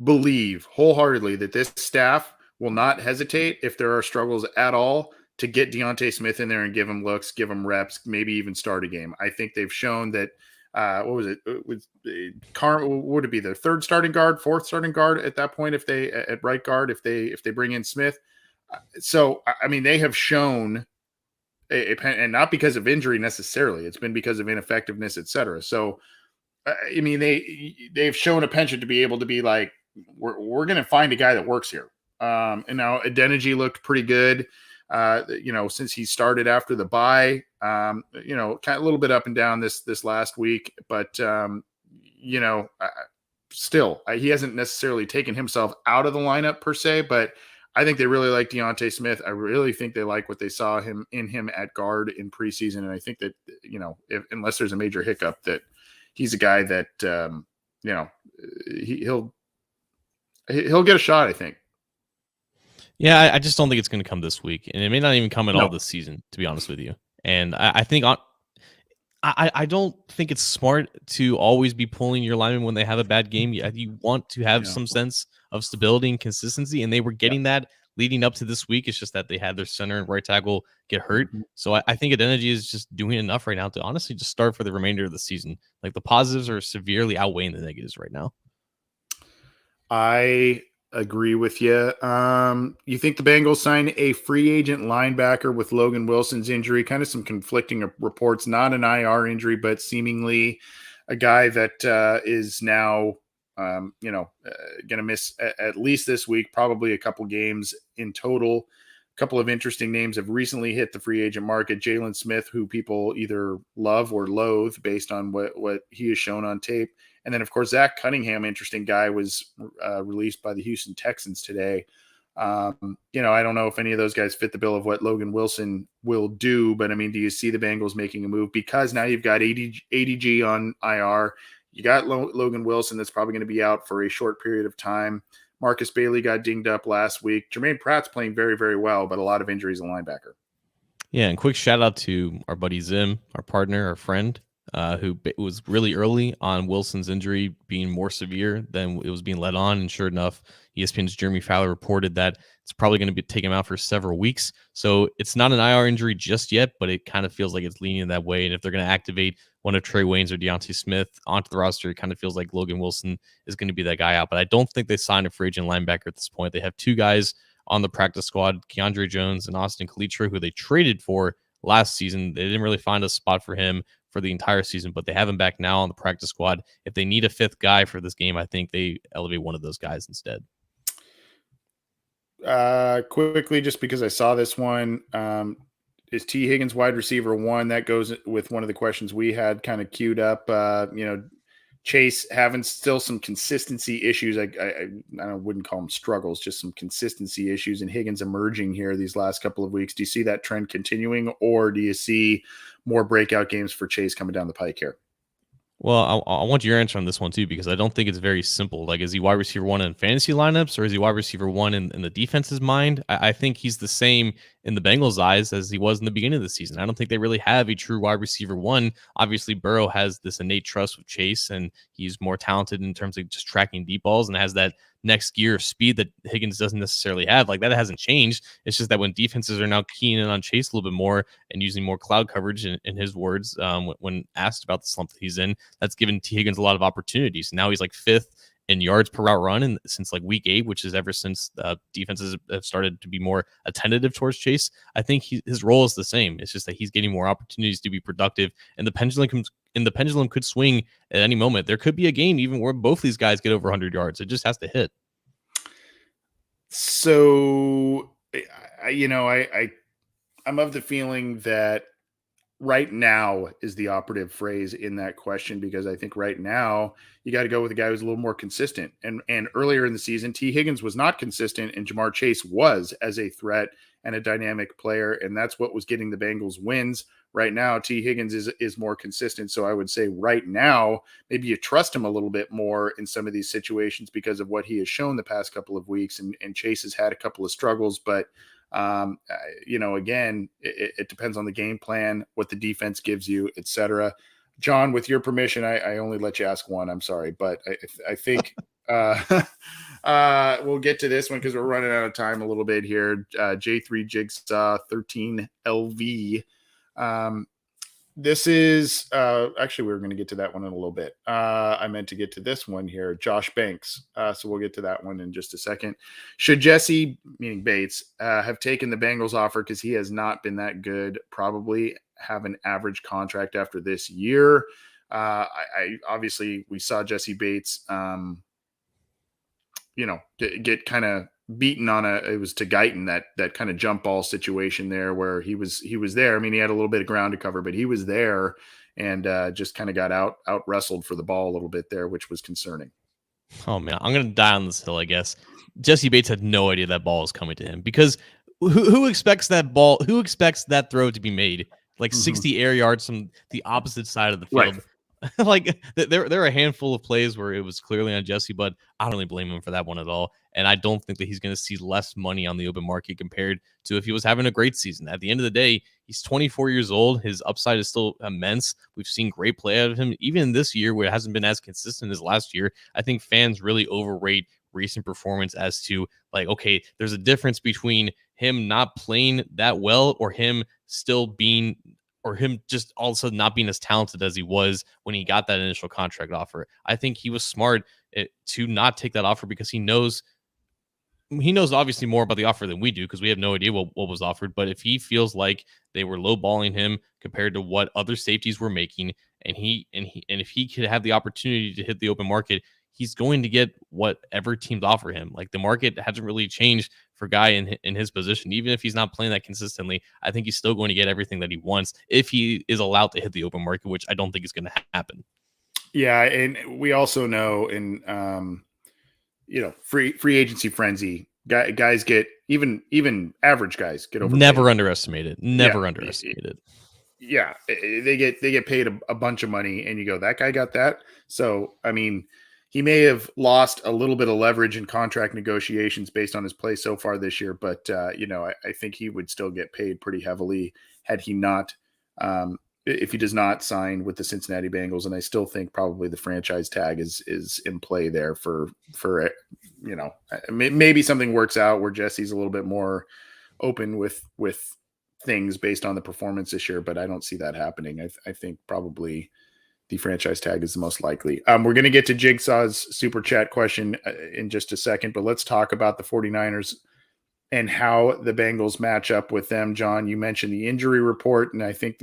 believe wholeheartedly that this staff will not hesitate if there are struggles at all to get Deontay Smith in there and give him looks, give him reps, maybe even start a game. I think they've shown that. What was it? Would it be their third starting guard, fourth starting guard at that point? If they at right guard, if they bring in Smith, so I mean they have shown, and not because of injury necessarily. It's been because of ineffectiveness, etc. So I mean they've shown a penchant to be able to be like, we're going to find a guy that works here. And now Adeniji looked pretty good. Since he started after the bye, kind of a little bit up and down this last week, but still, he hasn't necessarily taken himself out of the lineup per se, but I think they really like Deontay Smith. I really think they like what they saw in him at guard in preseason. And I think that, unless there's a major hiccup, that he's a guy that, he'll get a shot, I think. Yeah, I just don't think it's going to come this week, and it may not even come at all this season, to be honest with you. And I think I don't think it's smart to always be pulling your linemen when they have a bad game. You want to have some sense of stability and consistency, and they were getting that leading up to this week. It's just that they had their center and right tackle get hurt. So I think Adeniji is just doing enough right now to honestly just start for the remainder of the season. Like the positives are severely outweighing the negatives right now. I agree with you. You think the Bengals sign a free agent linebacker with Logan Wilson's injury? Kind of some conflicting reports. Not an IR injury, but seemingly a guy that is now, going to miss at least this week, probably a couple games in total. A couple of interesting names have recently hit the free agent market. Jalen Smith, who people either love or loathe based on what he has shown on tape. And then, of course, Zach Cunningham, interesting guy, was released by the Houston Texans today. I don't know if any of those guys fit the bill of what Logan Wilson will do, but I mean, do you see the Bengals making a move? Because now you've got ADG on IR. You got Logan Wilson that's probably going to be out for a short period of time. Marcus Bailey got dinged up last week. Jermaine Pratt's playing very, very well, but a lot of injuries in linebacker. Yeah, and quick shout out to our buddy Zim, our partner, our friend, who was really early on Wilson's injury being more severe than it was being led on. And sure enough, ESPN's Jeremy Fowler reported that it's probably going to take him out for several weeks. So it's not an IR injury just yet, but it kind of feels like it's leaning that way. And if they're going to activate one of Trey Waynes or Deontay Smith onto the roster, it kind of feels like Logan Wilson is going to be that guy out. But I don't think they signed a free agent linebacker at this point. They have two guys on the practice squad, Keandre Jones and Austin Kalitre, who they traded for last season. They didn't really find a spot for him for the entire season, but they have him back now on the practice squad. If they need a fifth guy for this game, I think they elevate one of those guys instead. Quickly, just because I saw this one, is T. Higgins wide receiver one? That goes with one of the questions we had kind of queued up. Chase having still some consistency issues. I wouldn't call them struggles, just some consistency issues, and Higgins emerging here these last couple of weeks. Do you see that trend continuing, or do you see more breakout games for Chase coming down the pike here? Well, I want your answer on this one too, because I don't think it's very simple. Like, is he wide receiver one in fantasy lineups, or is he wide receiver one in the defense's mind? I think he's the same in the Bengals' eyes as he was in the beginning of the season. I don't think they really have a true wide receiver one. Obviously, Burrow has this innate trust with Chase, and he's more talented in terms of just tracking deep balls and has that next gear of speed that Higgins doesn't necessarily have. Like, that hasn't changed. It's just that when defenses are now keying in on Chase a little bit more and using more cloud coverage, in his words, when asked about the slump that he's in, that's given T. Higgins a lot of opportunities. Now he's like fifth in yards per route run, and since like week 8, which is ever since defenses have started to be more attentive towards Chase. I think his role is the same. It's just that he's getting more opportunities to be productive, and the pendulum could swing at any moment. There could be a game even where both these guys get over 100 yards. It just has to hit. So, I'm of the feeling that right now is the operative phrase in that question, because I think right now you got to go with a guy who's a little more consistent. And earlier in the season, T. Higgins was not consistent, and Jamar Chase was as a threat and a dynamic player, and that's what was getting the Bengals wins. Right now, T. Higgins is more consistent. So I would say right now, maybe you trust him a little bit more in some of these situations because of what he has shown the past couple of weeks. And Chase has had a couple of struggles, but again, it depends on the game plan, what the defense gives you, etc. John, with your permission, I only let you ask one. I'm sorry, but I think we'll get to this one because we're running out of time a little bit here. J3 Jigsaw 13 LV. This is actually we were going to get to that one in a little bit. I meant to get to this one here, Josh Banks. So we'll get to that one in just a second. Should Jesse, meaning Bates, have taken the Bengals offer because he has not been that good? Probably have an average contract after this year. I obviously we saw Jesse Bates, get kind of beaten on it was to Guyton, that kind of jump ball situation there where he was there. I mean, he had a little bit of ground to cover, but he was there and just kind of got out wrestled for the ball a little bit there, which was concerning. Oh man, I'm gonna die on this hill, I guess. Jesse Bates had no idea that ball was coming to him because who expects that ball? Who expects that throw to be made like 60 air yards from the opposite side of the field? Right. Like there are a handful of plays where it was clearly on Jesse, but I don't really blame him for that one at all. And I don't think that he's going to see less money on the open market compared to if he was having a great season. At the end of the day, he's 24 years old. His upside is still immense. We've seen great play out of him, even this year where it hasn't been as consistent as last year. I think fans really overrate recent performance as to like, okay, there's a difference between him not playing that well or him still being or him just all of a sudden not being as talented as he was when he got that initial contract offer. I think he was smart to not take that offer because he knows obviously more about the offer than we do because we have no idea what was offered. But if he feels like they were lowballing him compared to what other safeties were making, and if he could have the opportunity to hit the open market, he's going to get whatever teams offer him. Like the market hasn't really changed for a guy in his position. Even if he's not playing that consistently, I think he's still going to get everything that he wants if he is allowed to hit the open market, which I don't think is going to happen. Yeah, and we also know in free agency frenzy, guys get even average guys get overpaid. Never underestimated. Underestimated. Yeah, they get paid a bunch of money, and you go, that guy got that. So I mean, he may have lost a little bit of leverage in contract negotiations based on his play so far this year, but I think he would still get paid pretty heavily had he not. If he does not sign with the Cincinnati Bengals, and I still think probably the franchise tag is in play there for maybe something works out where Jesse's a little bit more open with things based on the performance this year, but I don't see that happening. I think probably the franchise tag is the most likely. We're going to get to Jigsaw's super chat question in just a second, but let's talk about the 49ers and how the Bengals match up with them. John, you mentioned the injury report, and I think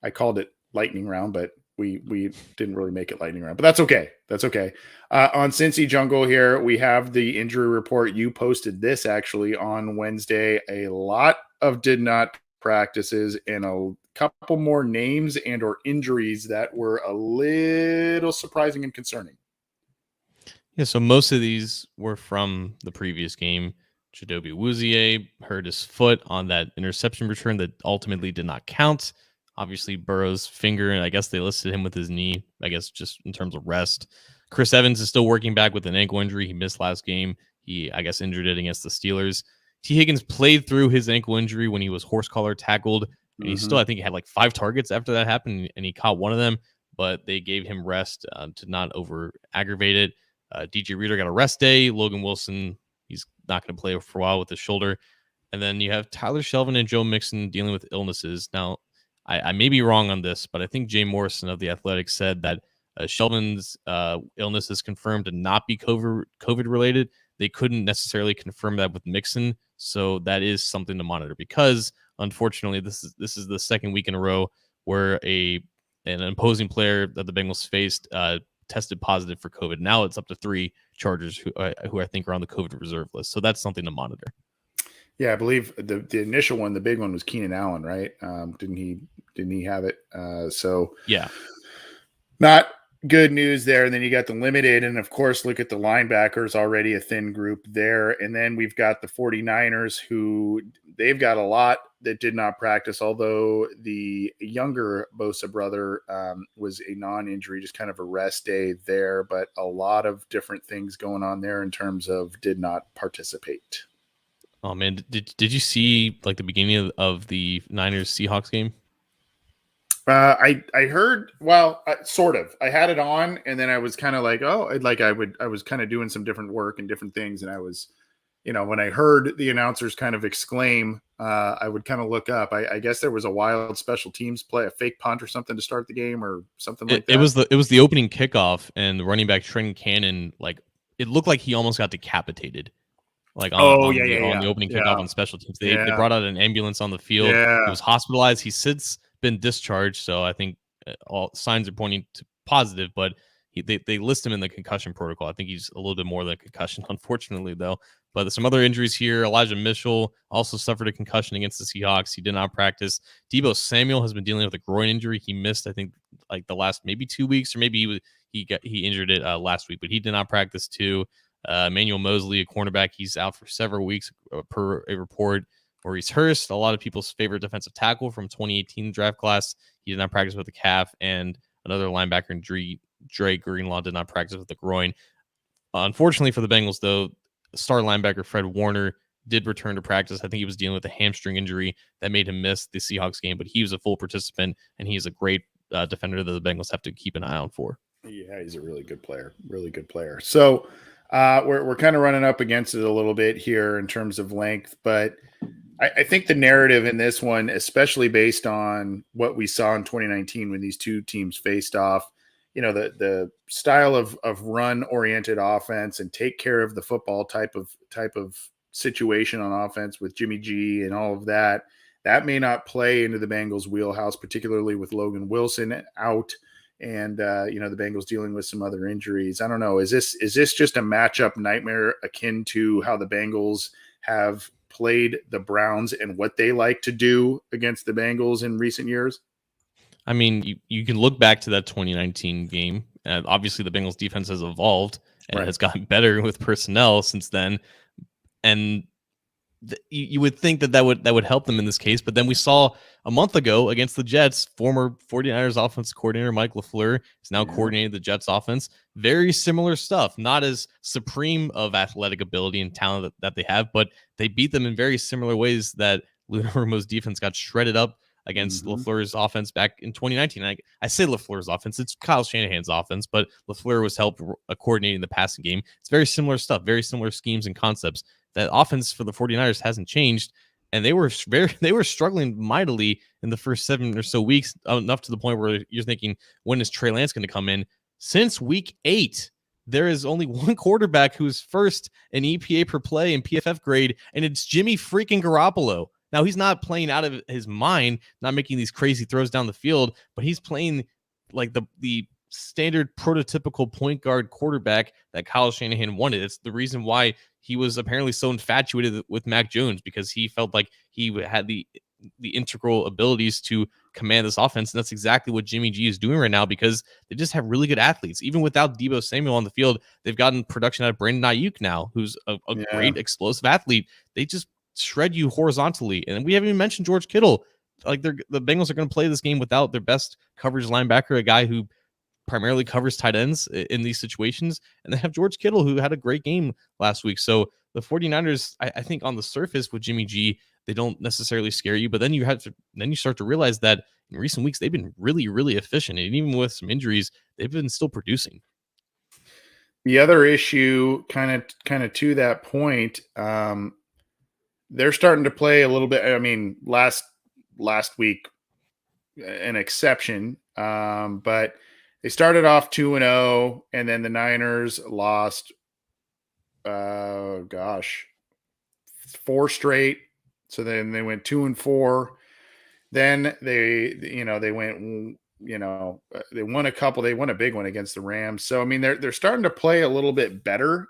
I called it lightning round, but we didn't really make it lightning round, but that's okay. That's okay. On Cincy Jungle here, we have the injury report. You posted this actually on Wednesday. A lot of did not practices and a couple more names and or injuries that were a little surprising and concerning. Yeah, so most of these were from the previous game. Chidobe Awuzie hurt his foot on that interception return that ultimately did not count. Obviously, Burrow's finger, and I guess they listed him with his knee, I guess just in terms of rest. Chris Evans is still working back with an ankle injury. He missed last game. He, I guess, injured it against the Steelers. T. Higgins played through his ankle injury when he was horse collar tackled. And he still, I think, had like 5 targets after that happened, and he caught one of them, but they gave him rest to not over aggravate it. DJ Reader got a rest day. Logan Wilson, he's not going to play for a while with his shoulder. And then you have Tyler Shelvin and Joe Mixon dealing with illnesses. Now, I may be wrong on this, but I think Jay Morrison of The Athletic said that Shelvin's illness is confirmed to not be COVID related. They couldn't necessarily confirm that with Mixon, so that is something to monitor because, unfortunately, this is the second week in a row where an opposing player that the Bengals faced tested positive for COVID. Now it's up to 3 Chargers who I think are on the COVID reserve list, so that's something to monitor. Yeah, I believe the initial one, the big one, was Keenan Allen, right? Didn't he have it? So yeah, not good news there. And then you got the limited, and of course, look at the linebackers, already a thin group there. And then we've got the 49ers who they've got a lot that did not practice, although the younger Bosa brother was a non-injury, just kind of a rest day there, but a lot of different things going on there in terms of did not participate. Oh man, did you see like the beginning of the Niners Seahawks game? I heard, well, sort of. I had it on, and then I was kind of like, oh, I was kind of doing some different work and different things, and I was, when I heard the announcers kind of exclaim, I would kind of look up. I guess there was a wild special teams play, a fake punt or something to start the game, or something like It that. was the opening kickoff, and the running back Trenton Cannon, like it looked like he almost got decapitated. Like Oh on yeah, the yeah, on the yeah, opening kickoff yeah, on special teams, they yeah, brought out an ambulance on the field. He yeah. was hospitalized. He's since been discharged, so I think all signs are pointing to positive. But they list him in the concussion protocol. I think he's a little bit more than a concussion, unfortunately, though. But there's some other injuries here. Elijah Mitchell also suffered a concussion against the Seahawks. He did not practice. Deebo Samuel has been dealing with a groin injury. He missed, I think, like the last maybe 2 weeks, or maybe he injured it last week, but he did not practice too. Emmanuel Mosley, a cornerback, he's out for several weeks per a report. Maurice Hurst, a lot of people's favorite defensive tackle from 2018 draft class, he did not practice with the calf, and another linebacker, Dre Greenlaw, did not practice with the groin. Unfortunately for the Bengals, though, star linebacker Fred Warner did return to practice. I think he was dealing with a hamstring injury that made him miss the Seahawks game, but he was a full participant, and he's a great defender that the Bengals have to keep an eye out for. Yeah, he's a really good player. Really good player. So we're kind of running up against it a little bit here in terms of length, but I think the narrative in this one, especially based on what we saw in 2019 when these two teams faced off, the style of run oriented offense and take care of the football type of situation on offense with Jimmy G and all of that, that may not play into the Bengals wheelhouse, particularly with Logan Wilson out and the Bengals dealing with some other injuries. I don't know. Is this just a matchup nightmare akin to how the Bengals have played the Browns and what they like to do against the Bengals in recent years? I mean, you can look back to that 2019 game. Obviously, the Bengals defense has evolved and Right. has gotten better with personnel since then. And you would think that would help them in this case. But then we saw a month ago against the Jets, former 49ers offensive coordinator Mike LaFleur is now coordinating the Jets offense. Very similar stuff, not as supreme of athletic ability and talent that they have, but they beat them in very similar ways that Luna Rumo's defense got shredded up against LaFleur's offense back in 2019. I say LaFleur's offense, it's Kyle Shanahan's offense, but LaFleur was helped coordinating the passing game. It's very similar stuff, very similar schemes and concepts. That offense for the 49ers hasn't changed, and they were struggling mightily in the first 7 or so weeks, enough to the point where you're thinking, when is Trey Lance going to come in? Since week 8, there is only one quarterback who's first in EPA per play and PFF grade, and it's Jimmy freaking Garoppolo. Now, he's not playing out of his mind, not making these crazy throws down the field, but he's playing like the standard prototypical point guard quarterback that Kyle Shanahan wanted. It's the reason why he was apparently so infatuated with Mac Jones, because he felt like he had the integral abilities to command this offense. And that's exactly what Jimmy G is doing right now, because they just have really good athletes. Even without Deebo Samuel on the field, they've gotten production out of Brandon Ayuk now, who's a great explosive athlete. They just shred you horizontally. And we haven't even mentioned George Kittle. Like the Bengals are going to play this game without their best coverage linebacker, a guy who primarily covers tight ends in these situations. And they have George Kittle, who had a great game last week. So the 49ers, I think on the surface with Jimmy G, they don't necessarily scare you. But then you start to realize that in recent weeks, they've been really, really efficient. And even with some injuries, they've been still producing. The other issue, kind of to that point, they're starting to play a little bit. I mean, last week, an exception, but they started off 2-0, and then the Niners lost, 4 straight. So then they went 2-4. Then they went, they won a couple. They won a big one against the Rams. So I mean, they're starting to play a little bit better.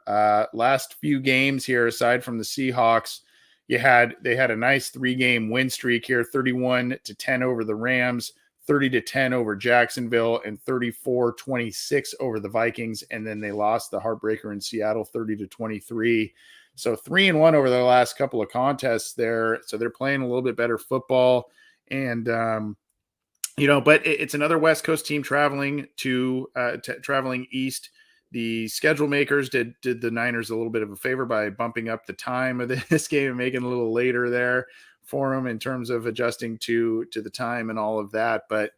Last few games here, aside from the Seahawks, they had a nice 3-game win streak here: 31-10 over the Rams, 30-10 over Jacksonville, and 34-26 over the Vikings. And then they lost the heartbreaker in Seattle, 30-23. So 3-1 over the last couple of contests there. So they're playing a little bit better football. And, but it's another West Coast team traveling traveling east. The schedule makers did the Niners a little bit of a favor by bumping up the time of this game and making it a little later there for them in terms of adjusting to the time and all of that. But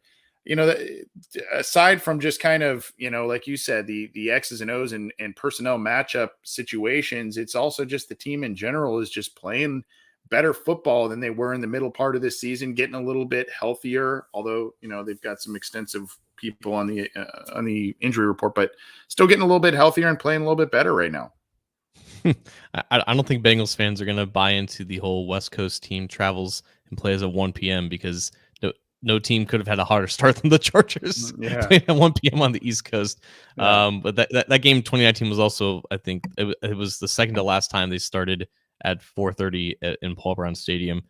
aside from just kind of, like you said, the X's and O's and personnel matchup situations, it's also just the team in general is just playing better football than they were in the middle part of this season, getting a little bit healthier, although, they've got some extensive people on the injury report, but still getting a little bit healthier and playing a little bit better right now. I don't think Bengals fans are going to buy into the whole West Coast team travels and plays at 1 p.m. because no team could have had a harder start than the Chargers playing at 1 p.m. on the East Coast. Yeah. But that game 2019 was also, I think, it was the second to last time they started at 4:30 in Paul Brown Stadium.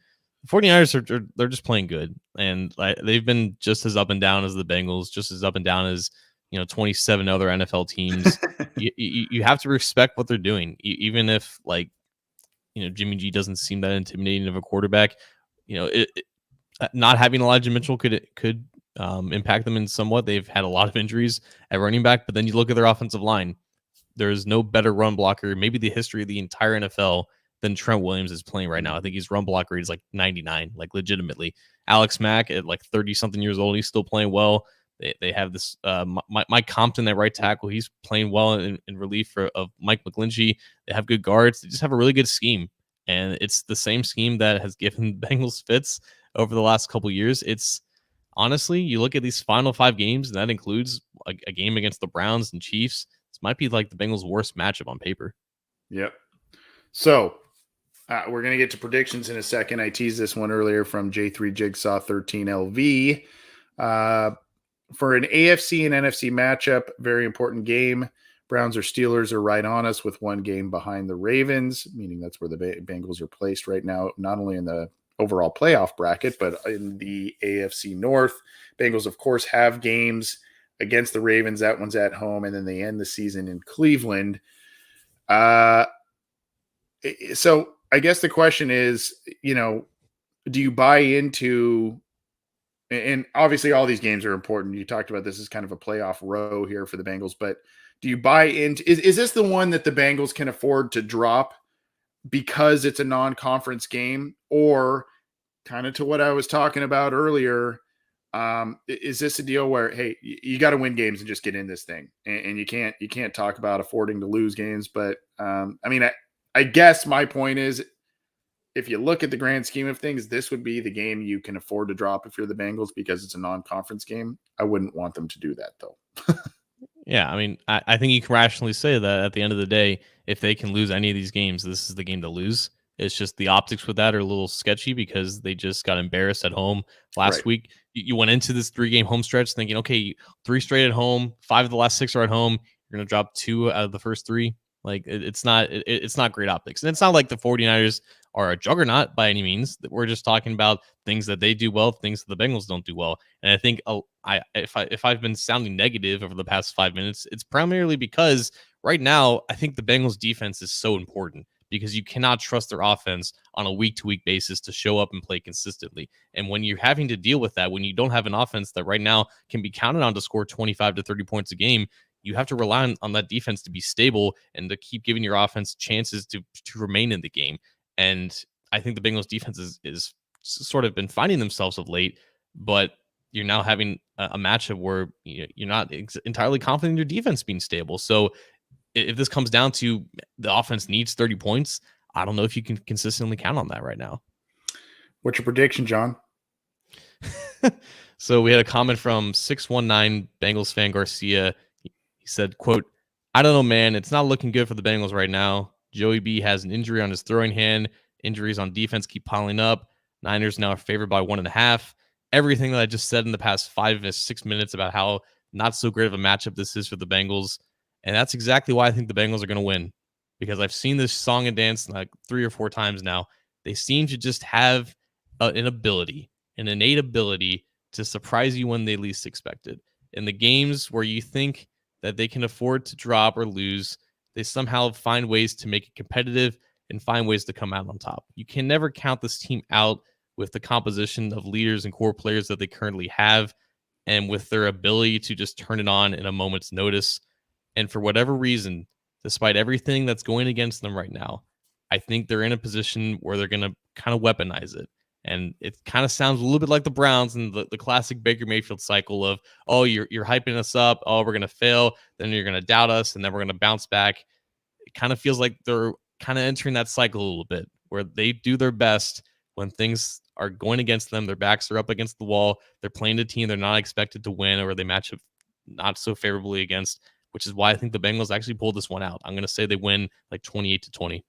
The 49ers they're just playing good, and they've been just as up and down as the Bengals, just as up and down as 27 other NFL teams. you have to respect what they're doing, even if Jimmy G doesn't seem that intimidating of a quarterback. Not having Elijah Mitchell could impact them in somewhat. They've had a lot of injuries at running back, but then you look at their offensive line. There's no better run blocker, maybe the history of the entire NFL, than Trent Williams is playing right now. I think his run block rate is 99, legitimately. Alex Mack at 30-something years old, he's still playing well. They have this Mike Compton at right tackle. He's playing well in relief of Mike McGlinchey. They have good guards. They just have a really good scheme. And it's the same scheme that has given Bengals fits over the last couple of years. It's honestly, you look at these final 5 games, and that includes a game against the Browns and Chiefs. This might be the Bengals' worst matchup on paper. Yep. So we're going to get to predictions in a second. I teased this one earlier from J3 Jigsaw 13LV. For an AFC and NFC matchup, very important game. Browns or Steelers are right on us with 1 game behind the Ravens, meaning that's where the Bengals are placed right now, not only in the overall playoff bracket, but in the AFC North. Bengals, of course, have games against the Ravens. That one's at home, and then they end the season in Cleveland. So I guess the question is, do you buy into, and obviously all these games are important. You talked about this as kind of a playoff row here for the Bengals, but do you buy into, is this the one that the Bengals can afford to drop because it's a non-conference game, or kind of to what I was talking about earlier? Is this a deal where, hey, you got to win games and just get in this thing, and you can't talk about affording to lose games? But I guess my point is, if you look at the grand scheme of things, this would be the game you can afford to drop if you're the Bengals because it's a non-conference game. I wouldn't want them to do that, though. Yeah, I think you can rationally say that at the end of the day, if they can lose any of these games, this is the game to lose. It's just the optics with that are a little sketchy because they just got embarrassed at home last week. You went into this 3-game home stretch thinking, okay, 3 straight at home, 5 of the last 6 are at home. You're going to drop 2 out of the first 3. It's not great optics. And it's not like the 49ers are a juggernaut by any means. We're just talking about things that they do well, things that the Bengals don't do well. And I think if I've been sounding negative over the past 5 minutes, it's primarily because right now I think the Bengals defense is so important because you cannot trust their offense on a week-to-week basis to show up and play consistently. And when you're having to deal with that, when you don't have an offense that right now can be counted on to score 25 to 30 points a game, you have to rely on that defense to be stable and to keep giving your offense chances to remain in the game. And I think the Bengals defense is sort of been finding themselves of late, but you're now having a matchup where you're not entirely confident in your defense being stable. So if this comes down to the offense needs 30 points, I don't know if you can consistently count on that right now. What's your prediction, John? So we had a comment from 619 Bengals fan Garcia. He said, quote, "I don't know, man. It's not looking good for the Bengals right now. Joey B has an injury on his throwing hand. Injuries on defense keep piling up. Niners now are favored by 1.5. Everything that I just said in the past 5 to 6 minutes about how not so great of a matchup this is for the Bengals. And that's exactly why I think the Bengals are going to win, because I've seen this song and dance 3 or 4 times now. They seem to just have an innate ability to surprise you when they least expect it. In the games where you think that they can afford to drop or lose, they somehow find ways to make it competitive and find ways to come out on top. You can never count this team out with the composition of leaders and core players that they currently have, and with their ability to just turn it on in a moment's notice. And for whatever reason, despite everything that's going against them right now, I think they're in a position where they're going to kind of weaponize it. And it kind of sounds a little bit like the Browns and the classic Baker Mayfield cycle of, oh, you're hyping us up. Oh, we're going to fail. Then you're going to doubt us. And then we're going to bounce back. It kind of feels like they're kind of entering that cycle a little bit where they do their best when things are going against them. Their backs are up against the wall. They're playing a team they're not expected to win, or they match up not so favorably against, which is why I think the Bengals actually pulled this one out. I'm going to say they win like 28-20.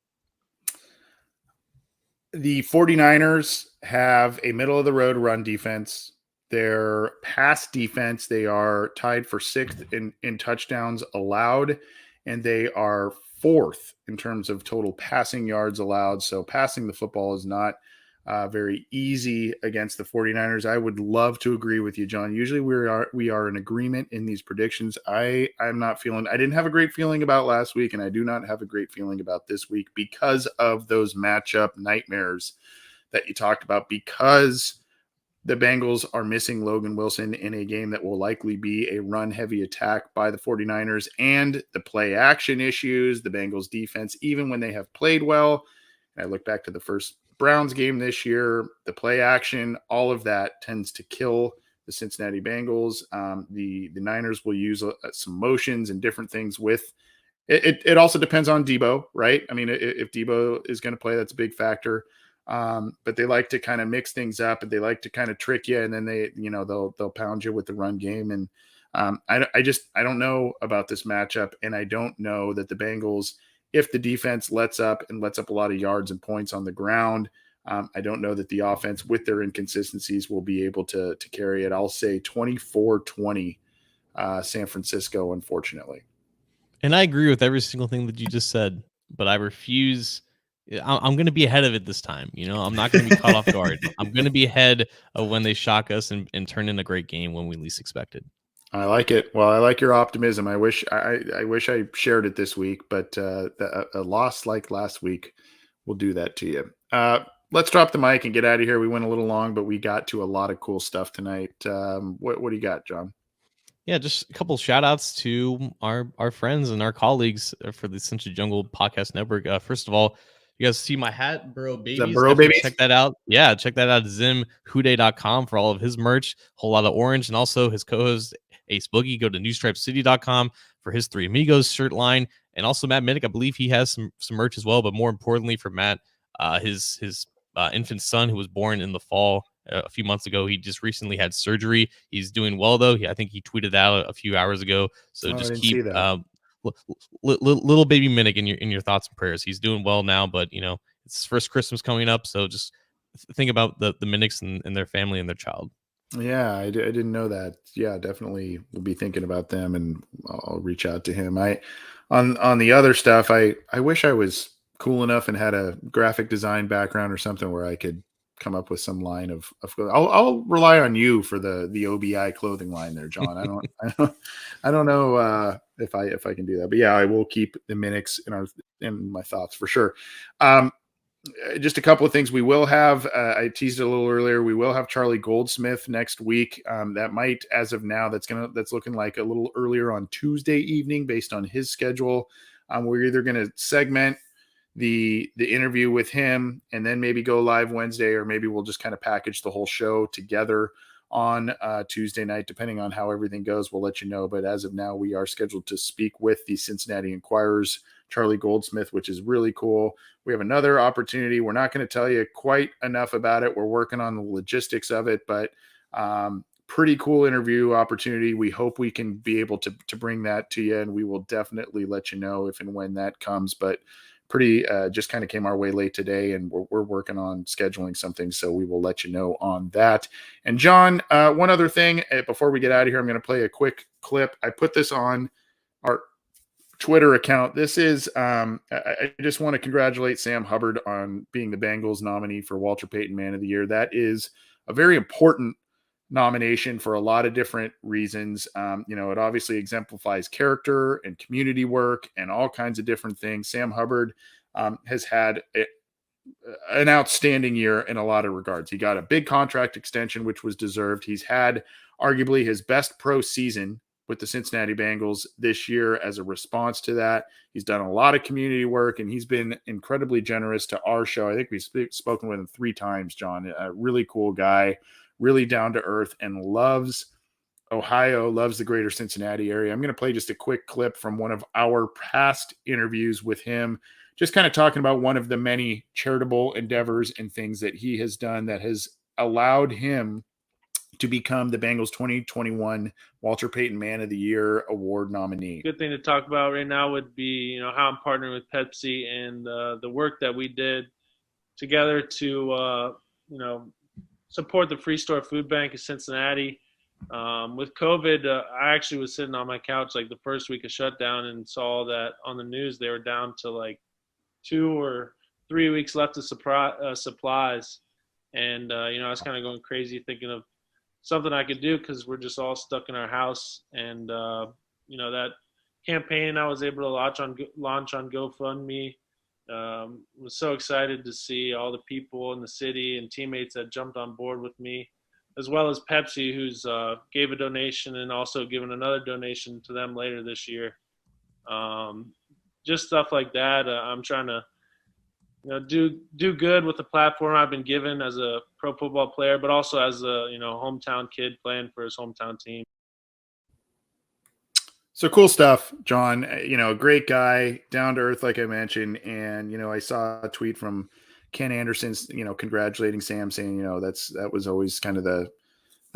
The 49ers have a middle of the road run defense. Their pass defense, they are tied for sixth in touchdowns allowed, and they are fourth in terms of total passing yards allowed. So passing the football is not very easy against the 49ers. I would love to agree with you, John. Usually we are in agreement in these predictions. I didn't have a great feeling about last week, and I do not have a great feeling about this week because of those matchup nightmares that you talked about, because the Bengals are missing Logan Wilson in a game that will likely be a run-heavy attack by the 49ers, and the play action issues, the Bengals defense, even when they have played well. And I look back to the first Browns game this year, the play action, all of that tends to kill the Cincinnati Bengals. The Niners will use some motions and different things with it. It also depends on Debo, right? I mean, if Debo is going to play, that's a big factor. But they like to kind of mix things up, and they like to kind of trick you, and then they'll pound you with the run game. And I don't know about this matchup, and I don't know that the Bengals, if the defense lets up a lot of yards and points on the ground, I don't know that the offense, with their inconsistencies, will be able to carry it. I'll say 24-20 San Francisco, unfortunately. And I agree with every single thing that you just said, but I refuse. I'm going to be ahead of it this time. I'm not going to be caught off guard. I'm going to be ahead of when they shock us and turn in a great game when we least expected. I like it. Well, I like your optimism. I wish I shared it this week, but a loss like last week will do that to you. Let's drop the mic and get out of here. We went a little long, but we got to a lot of cool stuff tonight. What do you got, John? Yeah, just a couple shout outs to our friends and our colleagues for the Central Jungle Podcast Network. First of all, you guys see my hat, Burrow Babies. Burrow Babies? Check that out. Yeah, check that out at zimhude.com for all of his merch. Whole lot of orange. And also his co-host Ace Boogie. Go to newstripecity.com for his Three Amigos shirt line. And also Matt Minnick, I believe he has some merch as well. But more importantly for Matt, his infant son who was born in the fall a few months ago. He just recently had surgery. He's doing well, though. I think he tweeted that a few hours ago. So just keep little baby Minnick in your thoughts and prayers. He's doing well now, but it's his first Christmas coming up. So just think about the Minnicks and their family and their child. Yeah, I didn't know that. Yeah, definitely will be thinking about them, and I'll reach out to him. On the other stuff, I wish I was cool enough and had a graphic design background or something where I could come up with some line of I'll rely on you for the OBI clothing line there, John. I don't know if I can do that, but yeah, I will keep the Minix in my thoughts for sure. Just a couple of things we will have. I teased it a little earlier. We will have Charlie Goldsmith next week. That might, as of now, that's looking like a little earlier on Tuesday evening based on his schedule. We're either going to segment the interview with him and then maybe go live Wednesday, or maybe we'll just kind of package the whole show together on Tuesday night, depending on how everything goes. We'll let you know. But as of now, we are scheduled to speak with the Cincinnati Enquirer's Charlie Goldsmith, which is really cool. We have another opportunity. We're not going to tell you quite enough about it. We're working on the logistics of it, but pretty cool interview opportunity. We hope we can be able to bring that to you, and we will definitely let you know if and when that comes. But pretty just kind of came our way late today, and we're working on scheduling something, so we will let you know on that. And John, one other thing before we get out of here, I'm going to play a quick clip. I put this on our Twitter account. This is I just want to congratulate Sam Hubbard on being the Bengals nominee for Walter Payton Man of the Year. That is a very important nomination for a lot of different reasons. It obviously exemplifies character and community work and all kinds of different things. Sam Hubbard has had an outstanding year in a lot of regards. He got a big contract extension, which was deserved. He's had arguably his best pro season with the Cincinnati Bengals this year as a response to that. He's done a lot of community work, and he's been incredibly generous to our show. I think we've spoken with him 3 times, John. A really cool guy, really down to earth, and loves Ohio, loves the greater Cincinnati area. I'm going to play just a quick clip from one of our past interviews with him, just kind of talking about one of the many charitable endeavors and things that he has done that has allowed him to become the Bengals 2021 Walter Payton Man of the Year award nominee. Good thing to talk about right now would be, how I'm partnering with Pepsi and the work that we did together to, support the Free Store Food Bank of Cincinnati. With COVID, I actually was sitting on my couch like the first week of shutdown and saw that on the news they were down to like 2 or 3 weeks left of supplies. And, I was kind of going crazy thinking of something I could do because we're just all stuck in our house. And, that campaign I was able to launch on GoFundMe. Was so excited to see all the people in the city and teammates that jumped on board with me, as well as Pepsi, who's gave a donation and also given another donation to them later this year. Just stuff like that. I'm trying to do good with the platform I've been given as a pro football player, but also as a hometown kid playing for his hometown team. So cool stuff, John. A great guy, down to earth, like I mentioned. And I saw a tweet from Ken Anderson's, congratulating Sam, saying that was always kind of the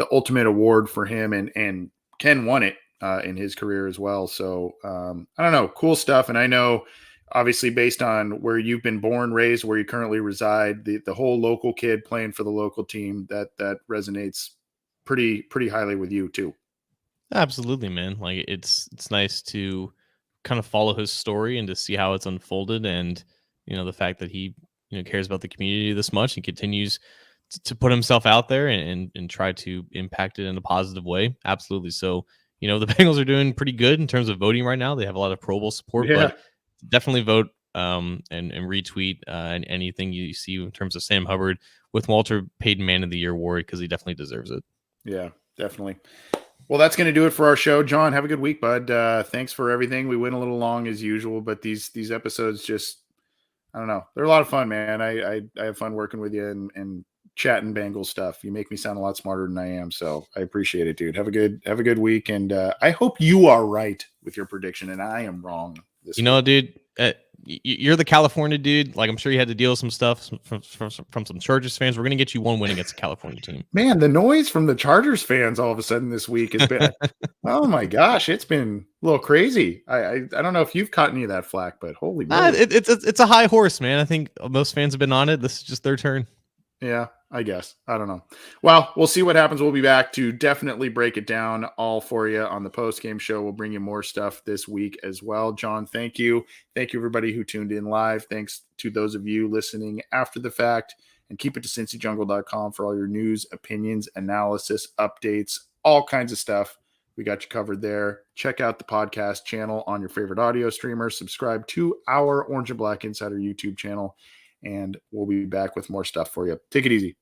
ultimate award for him, and Ken won it in his career as well. So I don't know, cool stuff. And I know, obviously, based on where you've been born, raised, where you currently reside, the whole local kid playing for the local team, that resonates pretty highly with you too. Absolutely, man. Like it's nice to kind of follow his story and to see how it's unfolded, and the fact that he cares about the community this much and continues to put himself out there and try to impact it in a positive way. Absolutely. So the Bengals are doing pretty good in terms of voting right now. They have a lot of Pro Bowl support, but definitely vote and retweet and anything you see in terms of Sam Hubbard with Walter Payton Man of the Year award, because he definitely deserves it. Yeah, definitely. Well, that's going to do it for our show. John, have a good week, bud. Thanks for everything. We went a little long as usual, but these episodes just, I don't know, they're a lot of fun, man. I have fun working with you and chatting Bengals stuff. You make me sound a lot smarter than I am, so I appreciate it, dude. Have a good week, and I hope you are right with your prediction and I am wrong this week. Dude, you're the California dude. Like, I'm sure you had to deal with some stuff from some Chargers fans. We're gonna get you one win against the California team. Man, the noise from the Chargers fans all of a sudden this week has been oh my gosh, it's been a little crazy. I don't know if you've caught any of that flack, but holy moly. It's a high horse, man. I think most fans have been on it. This is just their turn. Yeah, I guess. I don't know. Well, we'll see what happens. We'll be back to definitely break it down all for you on the post-game show. We'll bring you more stuff this week as well. John, thank you. Thank you, everybody who tuned in live. Thanks to those of you listening after the fact. And keep it to cincyjungle.com for all your news, opinions, analysis, updates, all kinds of stuff. We got you covered there. Check out the podcast channel on your favorite audio streamer. Subscribe to our Orange and Black Insider YouTube channel. And we'll be back with more stuff for you. Take it easy.